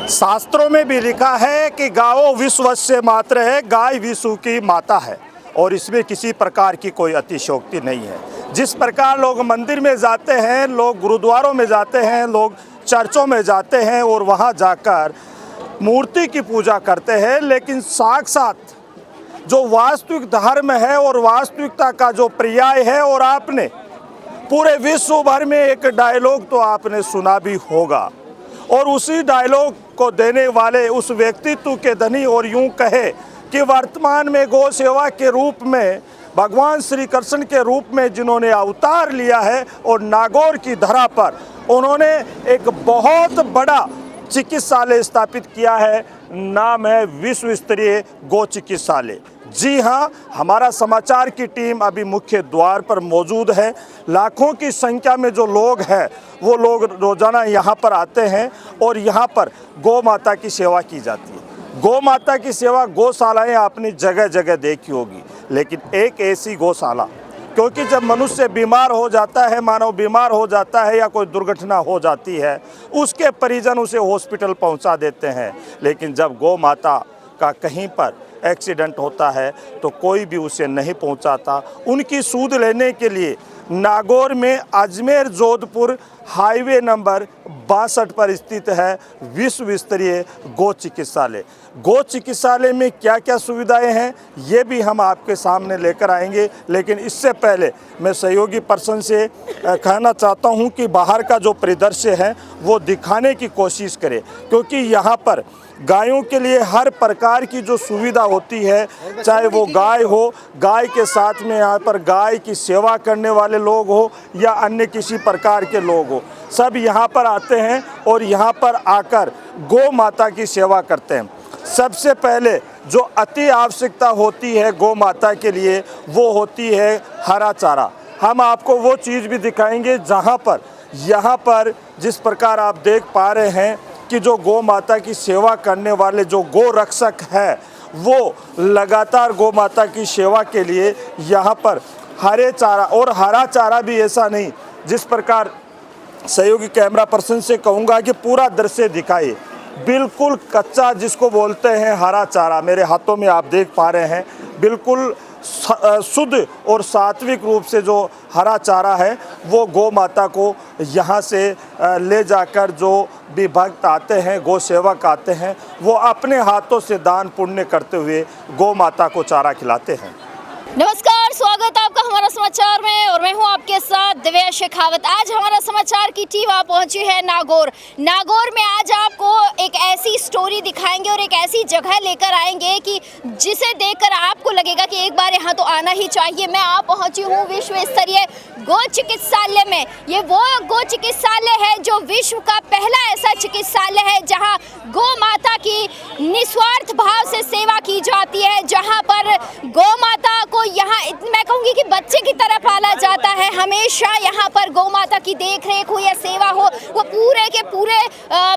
शास्त्रों में भी लिखा है कि गावो विश्वस्य मात्र है, गाय विश्व की माता है और इसमें किसी प्रकार की कोई अतिशयोक्ति नहीं है। जिस प्रकार लोग मंदिर में जाते हैं, लोग गुरुद्वारों में जाते हैं, लोग चर्चों में जाते हैं और वहाँ जाकर मूर्ति की पूजा करते हैं, लेकिन साक्षात जो वास्तविक धर्म है और वास्तविकता का जो पर्याय है, और आपने पूरे विश्व भर में एक डायलॉग तो आपने सुना भी होगा, और उसी डायलॉग को देने वाले उस व्यक्तित्व के धनी और यूं कहे कि वर्तमान में गौ सेवा के रूप में भगवान श्री कृष्ण के रूप में जिन्होंने अवतार लिया है और नागौर की धरा पर उन्होंने एक बहुत बड़ा चिकित्सालय स्थापित किया है। नाम है विश्व स्तरीय गौ चिकित्सालय। जी हाँ, हमारा समाचार की टीम अभी मुख्य द्वार पर मौजूद है। लाखों की संख्या में जो लोग हैं वो लोग रोज़ाना यहाँ पर आते हैं और यहाँ पर गौ माता की सेवा की जाती है। गौ माता की सेवा गौशालाएँ आपने जगह जगह देखी होगी, लेकिन एक ऐसी गौशाला, क्योंकि जब मनुष्य बीमार हो जाता है, मानव बीमार हो जाता है या कोई दुर्घटना हो जाती है, उसके परिजन उसे हॉस्पिटल पहुंचा देते हैं, लेकिन जब गौ माता का कहीं पर एक्सीडेंट होता है तो कोई भी उसे नहीं पहुंचाता। उनकी सूद लेने के लिए नागौर में अजमेर जोधपुर हाईवे नंबर 62 पर स्थित है विश्व स्तरीय गौ चिकित्सालय। गौ चिकित्सालय में क्या क्या सुविधाएं हैं ये भी हम आपके सामने लेकर आएंगे, लेकिन इससे पहले मैं सहयोगी पर्सन से कहना चाहता हूं कि बाहर का जो परिदृश्य है वो दिखाने की कोशिश करें, क्योंकि यहाँ पर गायों के लिए हर प्रकार की जो सुविधा होती है, चाहे वो गाय हो, गाय के साथ में यहाँ पर गाय की सेवा करने वाले लोग हो या अन्य किसी प्रकार के लोग हो, सब यहाँ पर आते हैं और यहाँ पर आकर गौ माता की सेवा करते हैं। सबसे पहले जो अति आवश्यकता होती है गौ माता के लिए वो होती है हरा चारा। हम आपको वो चीज़ भी दिखाएंगे जहाँ पर यहाँ पर जिस प्रकार आप देख पा रहे हैं कि जो गौ माता की सेवा करने वाले जो गौ रक्षक है वो लगातार गौ माता की सेवा के लिए यहाँ पर हरे चारा, और हरा चारा भी ऐसा नहीं, जिस प्रकार सहयोगी कैमरा पर्सन से कहूँगा कि पूरा दृश्य दिखाइए, बिल्कुल कच्चा जिसको बोलते हैं हरा चारा, मेरे हाथों में आप देख पा रहे हैं, बिल्कुल शुद्ध और सात्विक रूप से जो हरा चारा है वो गौ माता को यहाँ से ले जाकर जो भी भक्त आते हैं, गौ सेवक आते हैं, वो अपने हाथों से दान पुण्य करते हुए गौ माता को चारा खिलाते हैं। नमस्कार, स्वागत आपका हमारा समाचार में और मैं हूं आपके साथ दिव्या शेखावत। आज हमारा समाचार की टीम आ पहुंची है नागौर में। आज आपको एक ऐसी स्टोरी दिखाएंगे और एक ऐसी जगह लेकर आएंगे कि जिसे देखकर आपको लगेगा कि एक बार यहाँ तो आना ही चाहिए। मैं आ पहुंची हूँ विश्व स्तरीय गौ चिकित्सालय में। ये वो गौ चिकित्सालय है जो विश्व का पहला ऐसा चिकित्सालय है जहाँ गौ माता की निस्वार्थ भाव से सेवा की जाती है, जहाँ पर गौ माता को यहाँ मैं कहूँगी कि बच्चे की तरह पाला जाता है। हमेशा यहाँ पर गौ माता की देख रेख हो या सेवा हो, वो पूरे के पूरे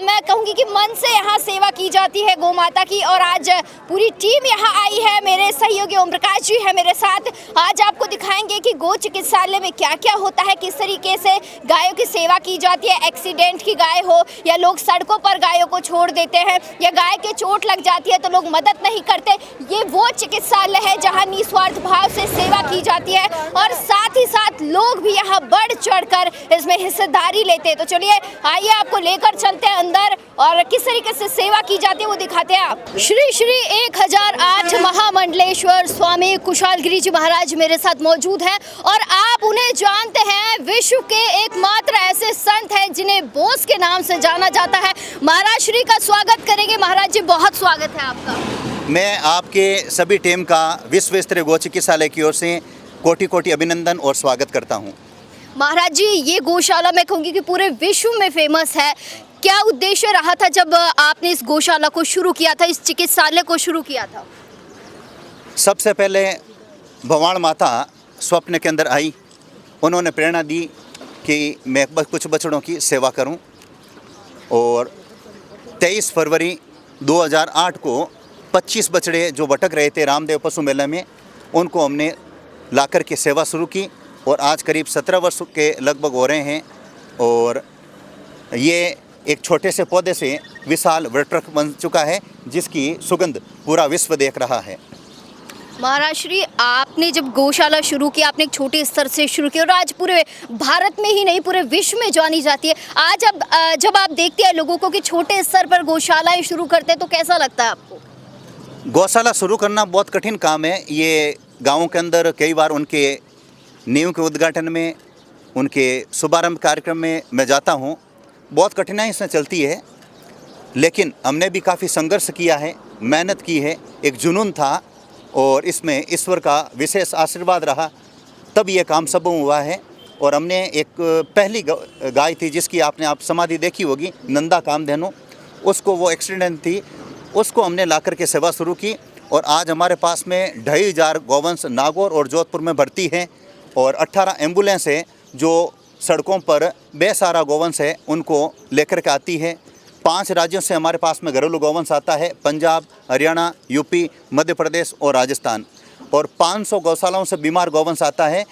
मैं कहूँगी कि मन से यहाँ सेवा की जाती है गौ माता की। और आज पूरी टीम यहाँ आई है, मेरे सहयोगी ओम प्रकाश जी है मेरे साथ। आज आपको दिखाएंगे कि गौ चिकित्सालय में क्या क्या होता है, किस तरीके से गायों की सेवा की जाती है। एक्सीडेंट की गाय हो या लोग सड़कों पर गायों को छोड़ देते हैं या गाय के चोट लग जाती है तो लोग मदद नहीं करते, ये वो चिकित्सालय है जहाँ निस्वार्थ भाव से सेवा की जाती है और साथ ही साथ लोग भी यहाँ बढ़ चढ़कर इसमें हिस्सेदारी लेते हैं। तो चलिए आइए आपको लेकर चलते हैं अंदर और किस तरीके से सेवा की जाती है वो दिखाते हैं। आप श्री श्री 1008 महामंडलेश्वर स्वामी कुशालगिरी जी महाराज मेरे साथ मौजूद हैं और आप उन्हें जानते हैं, विश्व के एकमात्र ऐसे संत हैं जिन्हें बोस के नाम से जाना जाता है। महाराज श्री का स्वागत करेंगे। महाराज जी बहुत स्वागत है आपका। मैं आपके सभी टीम का विश्व स्तरीय गौ चिकित्सालय की ओर से कोटि कोटि अभिनंदन और स्वागत करता हूं। महाराज जी, ये गौशाला मैं कहूँगी कि पूरे विश्व में फेमस है। क्या उद्देश्य रहा था जब आपने इस गौशाला को शुरू किया था, इस चिकित्सालय को शुरू किया था? सबसे पहले भगवान माता स्वप्न के अंदर आई, उन्होंने प्रेरणा दी कि मैं कुछ बछड़ों की सेवा करूं और 23 फरवरी 2008 को 25 बछड़े जो भटक रहे थे रामदेव पशु मेले में, उनको हमने लाकर के सेवा शुरू की और आज करीब 17 वर्ष के लगभग हो रहे हैं। और ये एक छोटे से पौधे से विशाल वृक्ष बन चुका है, जिसकी सुगंध पूरा विश्व देख रहा है। महाराज श्री, आपने जब गौशाला शुरू की, आपने एक छोटे स्तर से शुरू की और आज पूरे भारत में ही नहीं पूरे विश्व में जानी जाती है। आज अब जब आप देखते हैं लोगों को कि छोटे स्तर पर गौशालाएं शुरू करते हैं तो कैसा लगता है आपको? गौशाला शुरू करना बहुत कठिन काम है। ये गाँवों के अंदर कई बार उनके नींव के उद्घाटन में, उनके शुभारंभ कार्यक्रम में मैं जाता हूँ, बहुत कठिनाई इसमें चलती है, लेकिन हमने भी काफ़ी संघर्ष किया है, मेहनत की है, एक जुनून था और इसमें ईश्वर का विशेष आशीर्वाद रहा, तब ये काम संभव हुआ है। और हमने एक पहली गाय थी जिसकी आपने समाधि देखी होगी, नंदा कामधेनु, उसको वो एक्सीडेंट थी, उसको हमने ला कर के सेवा शुरू की और आज हमारे पास में 2500 गौवंश नागौर और जोधपुर में भर्ती हैं और 18 एम्बुलेंस है जो सड़कों पर बेसहारा गौवंश है उनको लेकर के आती है। 5 राज्यों से हमारे पास में घरेलू गौवंश आता है, पंजाब, हरियाणा, यूपी, मध्य प्रदेश और राजस्थान। और 500 गौशालाओं से बीमार गौवंश आता है।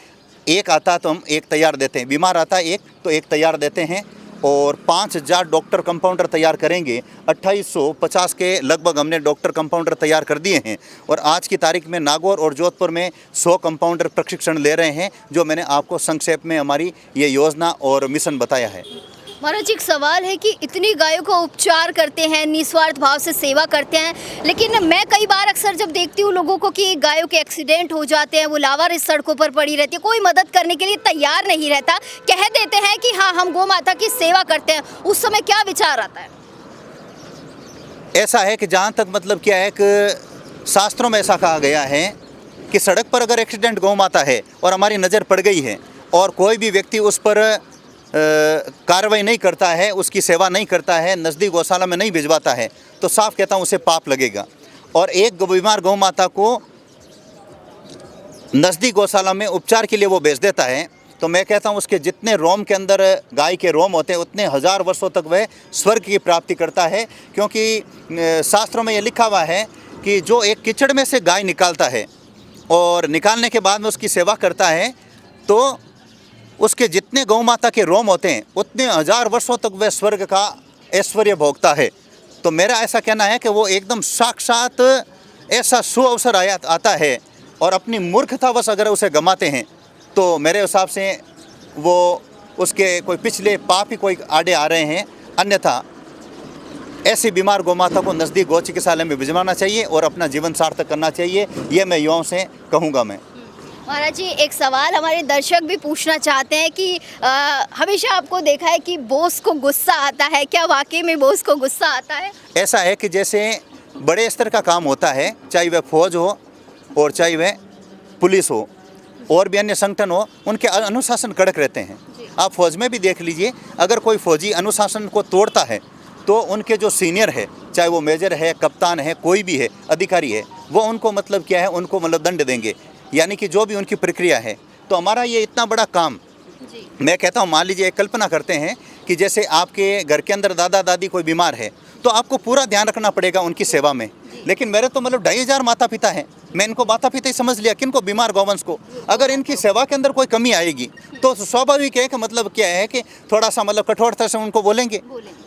एक आता तो हम एक तैयार देते हैं, बीमार आता है एक तो एक तैयार देते हैं। और 5000 डॉक्टर कंपाउंडर तैयार करेंगे। 2850 के लगभग हमने डॉक्टर कंपाउंडर तैयार कर दिए हैं और आज की तारीख में नागौर और जोधपुर में 100 कंपाउंडर प्रशिक्षण ले रहे हैं, जो मैंने आपको संक्षेप में हमारी ये योजना और मिशन बताया है। महाराज जी, एक सवाल है कि इतनी गायों का उपचार करते हैं, निस्वार्थ भाव से सेवा करते हैं, लेकिन मैं कई बार अक्सर जब देखती हूँ लोगों को कि गायों के एक्सीडेंट हो जाते हैं, वो लावारिस सड़कों पर पड़ी रहती है, कोई मदद करने के लिए तैयार नहीं रहता, कह देते हैं कि हाँ हम गौ माता की सेवा करते हैं, उस समय क्या विचार आता है? ऐसा है कि जहाँ तक मतलब क्या है कि शास्त्रों में ऐसा कहा गया है कि सड़क पर अगर एक्सीडेंट गौ माता है और हमारी नज़र पड़ गई है और कोई भी व्यक्ति उस पर कार्रवाई नहीं करता है, उसकी सेवा नहीं करता है, नज़दीक गौशाला में नहीं भिजवाता है, तो साफ कहता हूँ उसे पाप लगेगा। और एक बीमार गौ माता को नज़दीक गौशाला में उपचार के लिए वो भेज देता है, तो मैं कहता हूँ उसके जितने रोम के अंदर गाय के रोम होते हैं उतने 1000 वर्षों तक वह स्वर्ग की प्राप्ति करता है। क्योंकि शास्त्रों में ये लिखा हुआ है कि जो एक कीचड़ में से गाय निकालता है और निकालने के बाद में उसकी सेवा करता है, तो उसके जितने गौ माता के रोम होते हैं उतने 1000 वर्षों तक वह स्वर्ग का ऐश्वर्य भोगता है। तो मेरा ऐसा कहना है कि वो एकदम साक्षात ऐसा सुअवसर आता है और अपनी मूर्खतावश अगर उसे गंवाते हैं तो मेरे हिसाब से वो उसके कोई पिछले पाप ही कोई आड़े आ रहे हैं। अन्यथा ऐसी बीमार गौ माता को नज़दीक गौ चिकित्सालय में भिजवाना चाहिए और अपना जीवन सार्थक करना चाहिए, ये मैं युवाओं से कहूँगा। मैं महाराज जी, एक सवाल हमारे दर्शक भी पूछना चाहते हैं कि हमेशा आपको देखा है कि बॉस को गुस्सा आता है, क्या वाकई में बॉस को गुस्सा आता है? ऐसा है कि जैसे बड़े स्तर का काम होता है, चाहे वह फौज हो और चाहे वह पुलिस हो और भी अन्य संगठन हो, उनके अनुशासन कड़क रहते हैं। आप फौज में भी देख लीजिए, अगर कोई फौजी अनुशासन को तोड़ता है तो उनके जो सीनियर है, चाहे वो मेजर है, कप्तान है, कोई भी है, अधिकारी है, वो उनको मतलब क्या है, उनको मतलब दंड देंगे, यानी कि जो भी उनकी प्रक्रिया है। तो हमारा ये इतना बड़ा काम, मैं कहता हूँ, मान लीजिए एक कल्पना करते हैं कि जैसे आपके घर के अंदर दादा दादी कोई बीमार है तो आपको पूरा ध्यान रखना पड़ेगा उनकी सेवा में। लेकिन मेरे तो मतलब 2500 माता पिता हैं, मैं इनको माता पिता ही समझ लिया, किनको, बीमार गौवंश को। अगर इनकी सेवा के अंदर कोई कमी आएगी तो स्वाभाविक है कि मतलब क्या है कि थोड़ा सा मतलब कठोरता से उनको बोलेंगे।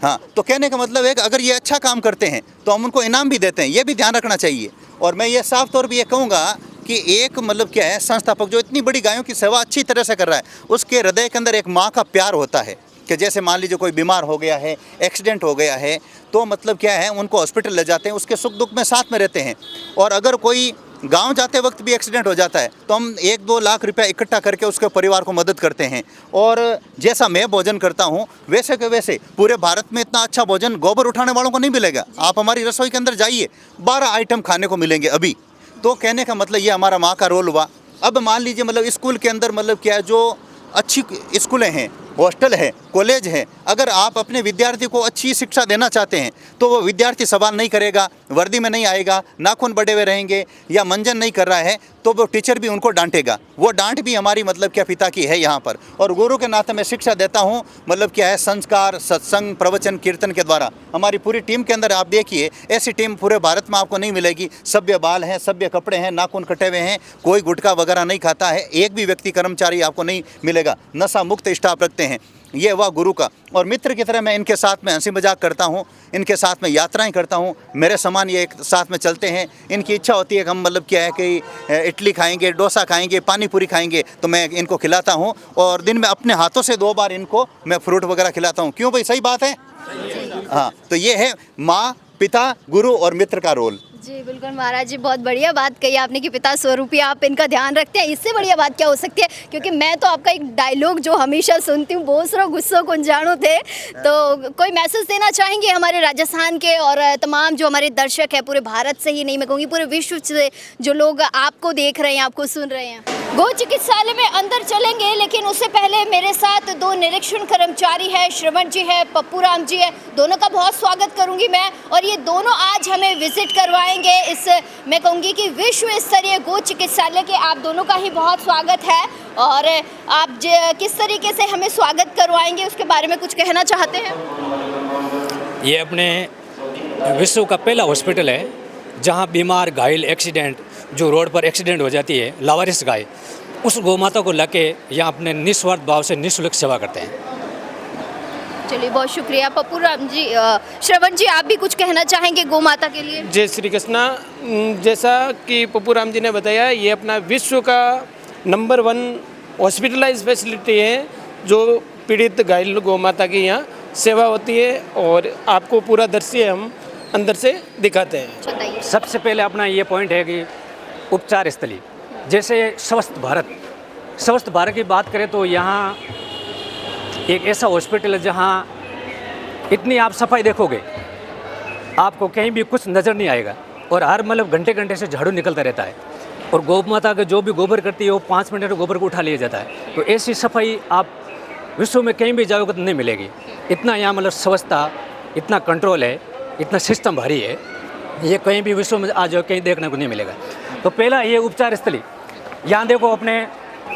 हाँ, तो कहने का मतलब है कि अगर ये अच्छा काम करते हैं तो हम उनको इनाम भी देते हैं, ये भी ध्यान रखना चाहिए। और मैं ये साफ तौर पर ये कहूँगा कि एक मतलब क्या है, संस्थापक जो इतनी बड़ी गायों की सेवा अच्छी तरह से कर रहा है, उसके हृदय के अंदर एक माँ का प्यार होता है कि जैसे मान लीजिए कोई बीमार हो गया है, एक्सीडेंट हो गया है, तो मतलब क्या है, उनको हॉस्पिटल ले जाते हैं, उसके सुख दुख में साथ में रहते हैं। और अगर कोई गांव जाते वक्त भी एक्सीडेंट हो जाता है तो हम 1-2 लाख रुपया इकट्ठा करके उसके परिवार को मदद करते हैं। और जैसा मैं भोजन करता हूँ वैसे के वैसे पूरे भारत में इतना अच्छा भोजन गोबर उठाने वालों को नहीं मिलेगा। आप हमारी रसोई के अंदर जाइए, 12 आइटम खाने को मिलेंगे अभी। तो कहने का मतलब ये हमारा माँ का रोल हुआ। अब मान लीजिए मतलब स्कूल के अंदर मतलब क्या है, जो अच्छी स्कूलें हैं, हॉस्टल है, कॉलेज है, अगर आप अपने विद्यार्थी को अच्छी शिक्षा देना चाहते हैं तो वो विद्यार्थी सवाल नहीं करेगा, वर्दी में नहीं आएगा, नाखून बड़े हुए रहेंगे या मंजन नहीं कर रहा है तो वो टीचर भी उनको डांटेगा। वो डांट भी हमारी मतलब क्या पिता की है यहाँ पर। और गुरु के नाते मैं शिक्षा देता हूँ, मतलब क्या है, संस्कार, सत्संग, प्रवचन, कीर्तन के द्वारा। हमारी पूरी टीम के अंदर आप देखिए, ऐसी टीम पूरे भारत में आपको नहीं मिलेगी। सभ्य बाल हैं, सभ्य कपड़े हैं, नाखून कटे हुए हैं, कोई गुटखा वगैरह नहीं खाता है, एक भी व्यक्ति कर्मचारी आपको नहीं मिलेगा। नशा मुक्त स्टाफ रखते हैं। ये हुआ गुरु का। और मित्र की तरह मैं इनके साथ में हंसी मजाक करता हूँ, इनके साथ में यात्राएं करता हूँ, मेरे समान ये एक साथ में चलते हैं। इनकी इच्छा होती है कि हम मतलब क्या है कि इडली खाएंगे, डोसा खाएंगे, पानी पूरी खाएंगे, तो मैं इनको खिलाता हूँ। और दिन में अपने हाथों से 2 बार इनको मैं फ्रूट वगैरह खिलाता हूँ। क्यों भाई, सही बात है? हाँ, तो ये है माँ, पिता, गुरु और मित्र का रोल। जी बिल्कुल महाराज जी, बहुत बढ़िया बात कही आपने कि पिता स्वरूपी आप इनका ध्यान रखते हैं। इससे बढ़िया बात क्या हो सकती है? क्योंकि मैं तो आपका एक डायलॉग जो हमेशा सुनती हूँ, बोसरो गुस्सो कुन जानो थे, तो कोई मैसेज देना चाहेंगे हमारे राजस्थान के और तमाम जो हमारे दर्शक है, पूरे भारत से ही नहीं मैं कहूँगी पूरे विश्व से जो लोग आपको देख रहे हैं, आपको सुन रहे हैं? गो चिकित्सालय में अंदर चलेंगे, लेकिन उससे पहले मेरे साथ 2 निरीक्षण कर्मचारी है, श्रवण जी है, पप्पू राम जी है, दोनों का बहुत स्वागत करूंगी मैं। और ये दोनों आज हमें विजिट करवाएंगे इस, मैं कहूँगी कि विश्व स्तरीय गो चिकित्सालय के। आप दोनों का ही बहुत स्वागत है। और आप किस तरीके से हमें स्वागत करवाएंगे उसके बारे में कुछ कहना चाहते हैं? ये अपने विश्व का पहला हॉस्पिटल है जहाँ बीमार, घायल, एक्सीडेंट, जो रोड पर एक्सीडेंट हो जाती है, लावारिस गाय, उस गौ माता को लाके यहाँ अपने निस्वार्थ भाव से निःशुल्क सेवा करते हैं। चलिए बहुत शुक्रिया पप्पू राम जी। श्रवण जी, आप भी कुछ कहना चाहेंगे गौ माता के लिए? जय श्री कृष्णा। जैसा कि पप्पू राम जी ने बताया, ये अपना विश्व का नंबर 1 हॉस्पिटलाइज फैसिलिटी है जो पीड़ित घायल गौ माता की यहाँ सेवा होती है। और आपको पूरा दृश्य हम अंदर से दिखाते हैं। बताइए। सबसे पहले अपना ये पॉइंट है कि उपचार स्थली, जैसे स्वस्थ भारत की बात करें तो यहाँ एक ऐसा हॉस्पिटल है जहाँ इतनी आप सफाई देखोगे आपको कहीं भी कुछ नज़र नहीं आएगा। और हर मतलब घंटे से झाड़ू निकलता रहता है। और गौ माता का जो भी गोबर करती है वो 5 मिनट में गोबर को उठा लिया जाता है। तो ऐसी सफाई आप विश्व में कहीं भी जाओगे तो नहीं मिलेगी। इतना यहाँ मतलब स्वच्छता, इतना कंट्रोल है, इतना सिस्टम भारी है, ये कहीं भी विश्व में आज कहीं देखने को नहीं मिलेगा। तो पहला ये उपचार स्थली, यहाँ देखो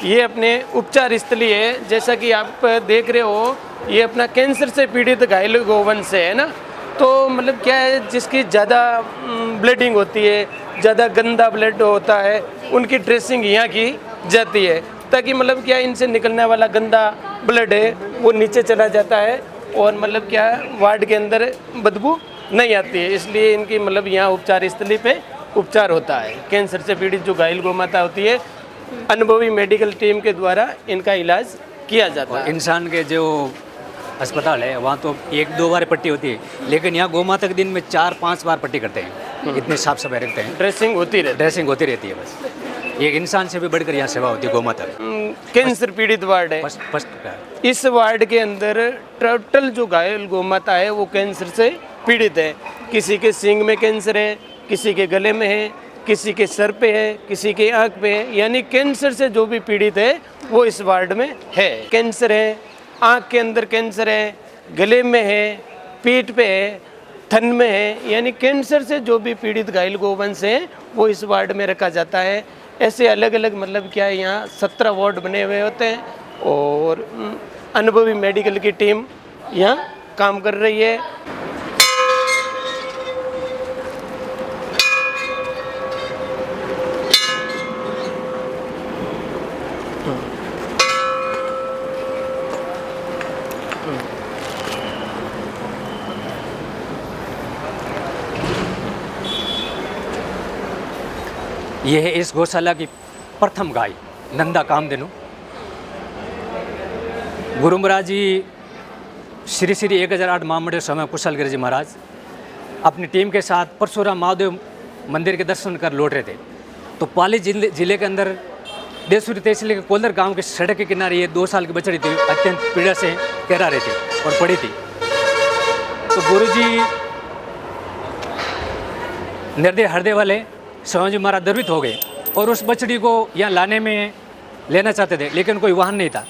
ये अपने उपचार स्थली है। जैसा कि आप देख रहे हो, ये अपना कैंसर से पीड़ित घायल गौवंश है ना। तो मतलब क्या है, जिसकी ज़्यादा ब्लीडिंग होती है, ज़्यादा गंदा ब्लड होता है, उनकी ड्रेसिंग यहाँ की जाती है, ताकि मतलब क्या इनसे निकलने वाला गंदा ब्लड है वो नीचे चला जाता है और मतलब क्या वार्ड के अंदर बदबू नहीं आती है। इसलिए इनकी मतलब यहाँ उपचार स्थली पे उपचार होता है। कैंसर से पीड़ित जो घायल गौ माता होती है, अनुभवी मेडिकल टीम के द्वारा इनका इलाज किया जाता है। इंसान के जो अस्पताल है वहाँ तो 1-2 बार पट्टी होती है, लेकिन यहाँ गौ माता के दिन में 4-5 बार पट्टी करते हैं। इतनी साफ सफाई रखते हैं, ड्रेसिंग होती रहती है। बस ये इंसान से भी बढ़कर यहाँ सेवा होती है गौ माता की। कैंसर पीड़ित वार्ड है। इस वार्ड के अंदर टोटल जो घायल गौ माता है वो कैंसर से पीड़ित है। किसी के सींग में कैंसर है, किसी के गले में है, किसी के सर पे है, किसी के आँख पे है। यानी कैंसर से जो भी पीड़ित है वो इस वार्ड में है। कैंसर है, आँख के अंदर कैंसर है, गले में है, पीठ पे है, थन में है। यानी कैंसर से जो भी पीड़ित घायल गौवंश है वो इस वार्ड में रखा जाता है। ऐसे अलग अलग मतलब क्या है, यहाँ 17 वार्ड बने हुए होते हैं और अनुभवी मेडिकल की टीम यहाँ काम कर रही है। ये है इस गौशाला की प्रथम गाय नंदा कामधेनु। गुरु महाराज जी श्री 1008 महामंडल स्वामी कुशलगिरी जी महाराज अपनी टीम के साथ परशुराम महादेव मंदिर के दर्शन कर लौट रहे थे। तो पाली जिले के अंदर देसूरी तहसील के कोलर गांव के सड़क के किनारे ये 2 साल की बछड़ी थी, अत्यंत पीड़ा से कहरा रही थी और पड़ी थी। तो गुरु जी निर्दय हृदय वाले स्वामी जी महाराज द्रवित हो गए और उस बछड़ी को यहाँ लाने में लेना चाहते थे, लेकिन कोई वाहन नहीं था।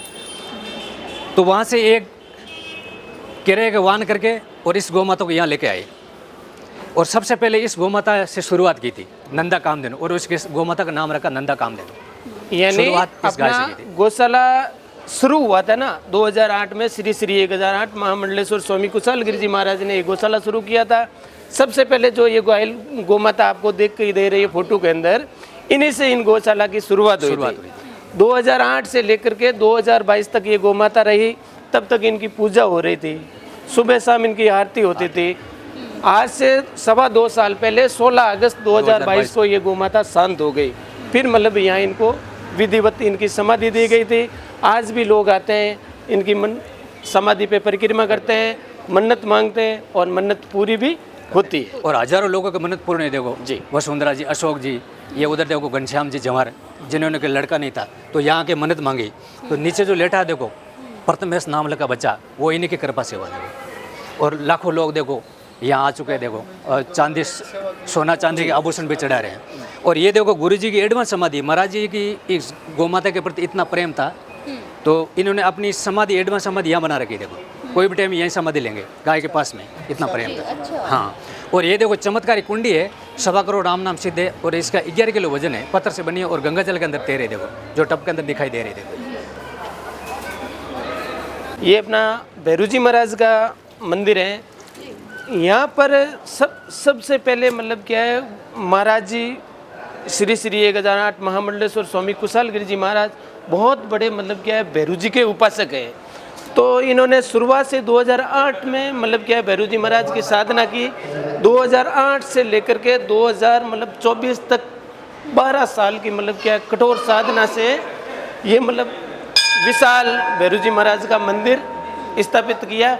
तो वहाँ से एक किराए का वाहन करके और इस गौ माता को यहाँ लेके आए और सबसे पहले इस गौ माता से शुरुआत की थी नंदा कामधेनु, और उसके गौ माता का नाम रखा नंदा कामधेनु। यानी अपना गौशाला शुरू हुआ था ना 2008 में। श्री 1008 महामंडलेश्वर स्वामी कुशलगिरी जी महाराज ने ये गौशाला शुरू किया था। सबसे पहले जो ये घायल गौ माता आपको देख के दे रही है फोटो के अंदर, इन्हीं से इन गौशाला की शुरुआत हुई थी। 2008 से लेकर के 2022 तक ये गौ माता रही तब तक इनकी पूजा हो रही थी, सुबह शाम इनकी आरती होती थी। आज से 2.25 साल पहले 16 अगस्त 2022 को ये गोमाता शांत हो गई। फिर मतलब यहाँ इनको विधिवत इनकी समाधि दी गई थी। आज भी लोग आते हैं, इनकी समाधि पे परिक्रमा करते हैं, मन्नत मांगते हैं और मन्नत पूरी भी होती है। और हजारों लोगों की मन्नत पूर्ण है। देखो जी। वसुंधरा जी, अशोक जी, ये उधर देखो घनश्याम जी जवाहर, जिन्होंने कोई लड़का नहीं था तो यहाँ के मन्नत मांगी, तो नीचे जो लेटा है देखो प्रथमेश नाम लगा बच्चा, वो इन्हीं की कृपा से हुआ। देखो और लाखों लोग देखो यहाँ आ चुके हैं। देखो और चांदी, सोना चांदी के आभूषण भी चढ़ा रहे हैं। और ये देखो गुरु जी की एडवांस समाधि, महाराज जी की इस गोमाता के प्रति इतना प्रेम था तो इन्होंने अपनी समाधि, एडवांस समाधि यहाँ बना रखी। देखो कोई भी टाइम यहीं समाधि लेंगे, गाय के पास में, इतना प्रेम था। अच्छा। हाँ, और ये देखो चमत्कारी कुंडी है, 1.25 करोड़ राम नाम सिद्ध है और इसका 11 किलो वजन है, पत्थर से बनी है और गंगा जल के अंदर तैरे। देखो जो टप के अंदर दिखाई दे रहे। देखो ये अपना भैरू जी महाराज का मंदिर है। यहाँ पर सबसे पहले मतलब क्या है, महाराज जी श्री श्री 1008 महामंडलेश्वर स्वामी कुशालगिरी जी महाराज बहुत बड़े मतलब क्या है भैरू जी के उपासक हैं। तो इन्होंने शुरुआत से 2008 में मतलब क्या है भैरू जी महाराज की साधना की। 2008 से लेकर के 2024 तक 12 साल की मतलब क्या है कठोर साधना से ये मतलब विशाल भैरू जी महाराज का मंदिर स्थापित किया।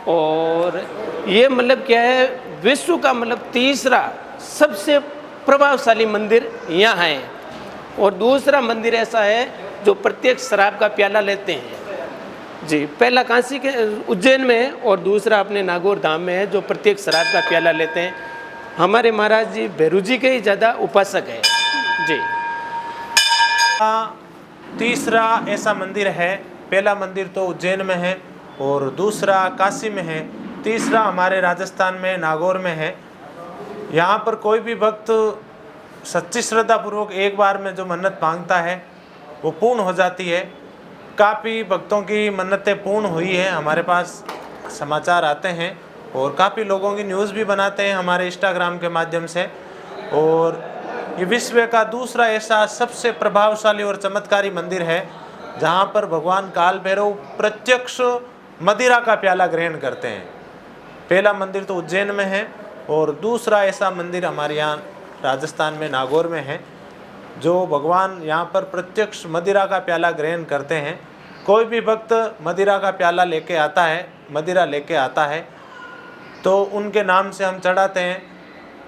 और ये मतलब क्या है विश्व का मतलब तीसरा सबसे प्रभावशाली मंदिर यहाँ है। और दूसरा मंदिर ऐसा है जो प्रत्यक्ष शराब का प्याला लेते हैं जी। पहला काशी के उज्जैन में है और दूसरा अपने नागौर धाम में है जो प्रत्यक्ष शराब का प्याला लेते हैं। हमारे महाराज जी भैरू जी के ही ज़्यादा उपासक है जी। तीसरा ऐसा मंदिर है, पहला मंदिर तो उज्जैन में है और दूसरा काशी में है, तीसरा हमारे राजस्थान में नागौर में है। यहाँ पर कोई भी भक्त सच्ची श्रद्धापूर्वक एक बार में जो मन्नत मांगता है वो पूर्ण हो जाती है। काफ़ी भक्तों की मन्नतें पूर्ण हुई है, हमारे पास समाचार आते हैं और काफ़ी लोगों की न्यूज़ भी बनाते हैं हमारे इंस्टाग्राम के माध्यम से। और ये विश्व का दूसरा ऐसा सबसे प्रभावशाली और चमत्कारी मंदिर है जहाँ पर भगवान काल भैरव प्रत्यक्ष मदिरा का प्याला ग्रहण करते हैं। पहला मंदिर तो उज्जैन में है और दूसरा ऐसा मंदिर हमारे यहाँ राजस्थान में नागौर में है जो भगवान यहाँ पर प्रत्यक्ष मदिरा का प्याला ग्रहण करते हैं। कोई भी भक्त मदिरा का प्याला लेके आता है, मदिरा लेके आता है तो उनके नाम से हम चढ़ाते हैं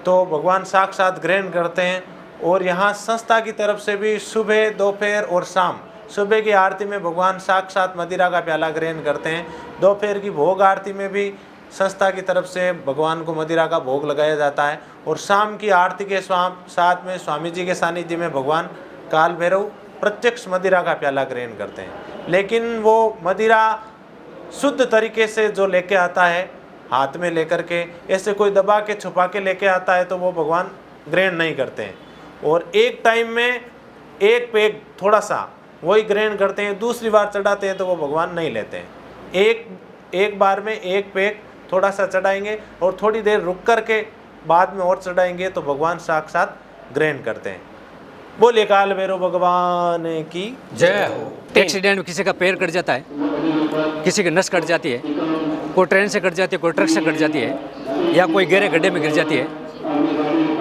तो भगवान साक्षात ग्रहण करते हैं। और यहाँ संस्था की तरफ से भी सुबह, दोपहर और शाम, सुबह की आरती में भगवान साक्षात मदिरा का प्याला ग्रहण करते हैं। दोपहर की भोग आरती में भी संस्था की तरफ से भगवान को मदिरा का भोग लगाया जाता है। और शाम की आरती के साथ में स्वामी जी के सानिध्य में भगवान काल भैरव प्रत्यक्ष मदिरा का प्याला ग्रहण करते हैं। लेकिन वो मदिरा शुद्ध तरीके से जो लेके आता है हाथ में लेकर के, ऐसे कोई दबा के छुपा के लेके आता है तो वो भगवान ग्रहण नहीं करते हैं। और एक टाइम में एक पेग थोड़ा सा वही ग्रहण करते हैं, दूसरी बार चढ़ाते हैं तो वो भगवान नहीं लेते हैं। एक बार में एक पेग थोड़ा सा चढ़ाएंगे और थोड़ी देर रुक कर के बाद में और चढ़ाएंगे तो भगवान साक्षात ग्रहण करते हैं। बोले काल भैरव भगवान की जय हो। एक्सीडेंट में किसी का पैर कट जाता है, किसी की नस कट जाती है, कोई ट्रेन से कट जाती है, कोई ट्रक से कट जाती है या कोई गहरे गड्ढे में गिर जाती है,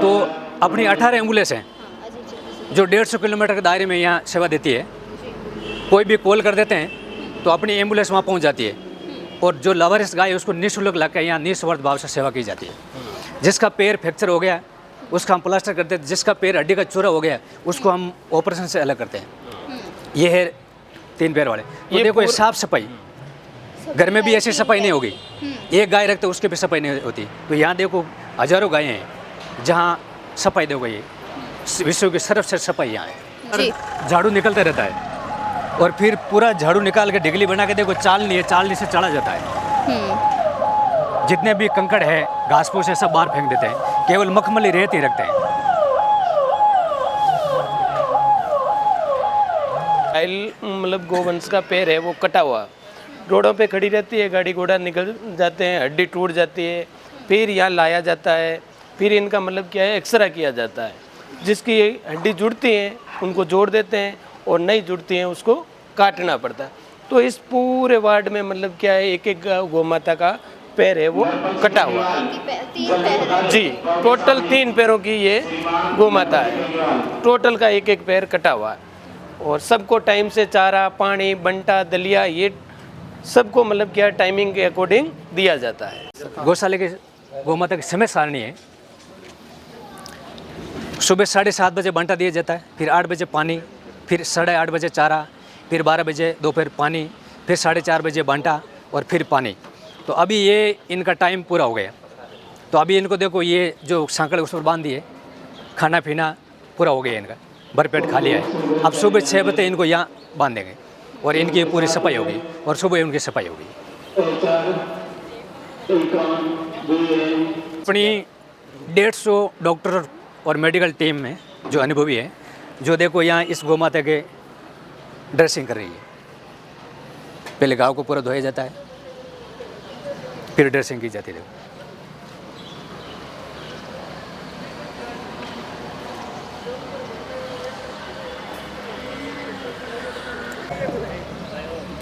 तो अपनी 18 एम्बुलेंस हैं जो 150 किलोमीटर के दायरे में यहाँ सेवा देती है। कोई भी कॉल कर देते हैं तो अपनी एम्बुलेंस वहाँ पहुँच जाती है और जो लावारिस गाय है उसको निःशुल्क ला कर यहाँ निस्वार्थ भाव से सेवा की जाती है। जिसका पैर फ्रैक्चर हो गया उसका हम प्लास्टर करते हैं, जिसका पैर हड्डी का चूरा हो गया उसको हम ऑपरेशन से अलग करते हैं। ये है 3 पैर वाले। ये देखो ये साफ सफाई, घर में भी ऐसी सफाई नहीं होगी, एक गाय रखते उसके भी सफाई नहीं होती। तो यहाँ देखो हजारों गायें हैं जहाँ सफाई देखो, ये विश्व की सर्वश्रेष्ठ सफाई यहाँ है। झाड़ू निकलता रहता है और फिर पूरा झाड़ू निकाल के ढिगली बना के देखो, चालनी है, चालनी से चढ़ा जाता है। जितने भी कंकड़ है, घास फूस है, सब बाहर फेंक देते हैं, केवल मखमली रेत ही रखते हैं। मतलब गोवंश का पैर है वो कटा हुआ, रोडों पे खड़ी रहती है, गाड़ी घोड़ा निकल जाते हैं, हड्डी टूट जाती है, फिर यहाँ लाया जाता है, फिर इनका मतलब क्या है एक्सरा किया जाता है। जिसकी हड्डी जुड़ती है उनको जोड़ देते हैं और नहीं जुड़ती हैं उसको काटना पड़ता है। तो इस पूरे वार्ड में मतलब क्या है, एक एक गौ माता का पैर है वो कटा हुआ है। तीन पैर जी, टोटल 3 पैरों की ये गौ माता है, टोटल का एक एक पैर कटा हुआ है। और सबको टाइम से चारा, पानी, बंटा, दलिया, ये सबको मतलब क्या टाइमिंग के अकॉर्डिंग दिया जाता है। गौशाले के गौ माता की समय सारणी है, सुबह 7:30 बजे बंटा दिया जाता है, फिर 8 बजे पानी, फिर 8:30 बजे चारा, फिर 12 बजे दोपहर पानी, फिर 4:30 बजे बंटा और फिर पानी। तो अभी ये इनका टाइम पूरा हो गया, तो अभी इनको देखो ये जो सांकड़ उस पर बांध दिए, खाना पीना पूरा हो गया इनका, भरपेट खा लिया है। अब सुबह 6 बजे इनको यहाँ बांधेंगे और इनकी पूरी सफाई होगी और सुबह उनकी सफाई होगी। अपनी 150 डॉक्टर और मेडिकल टीम में जो अनुभवी है, जो देखो यहाँ इस गौ माता के ड्रेसिंग कर रही है। पहले गाँव को पूरा धोया जाता है, फिर ड्रेसिंग की जाती है। देखो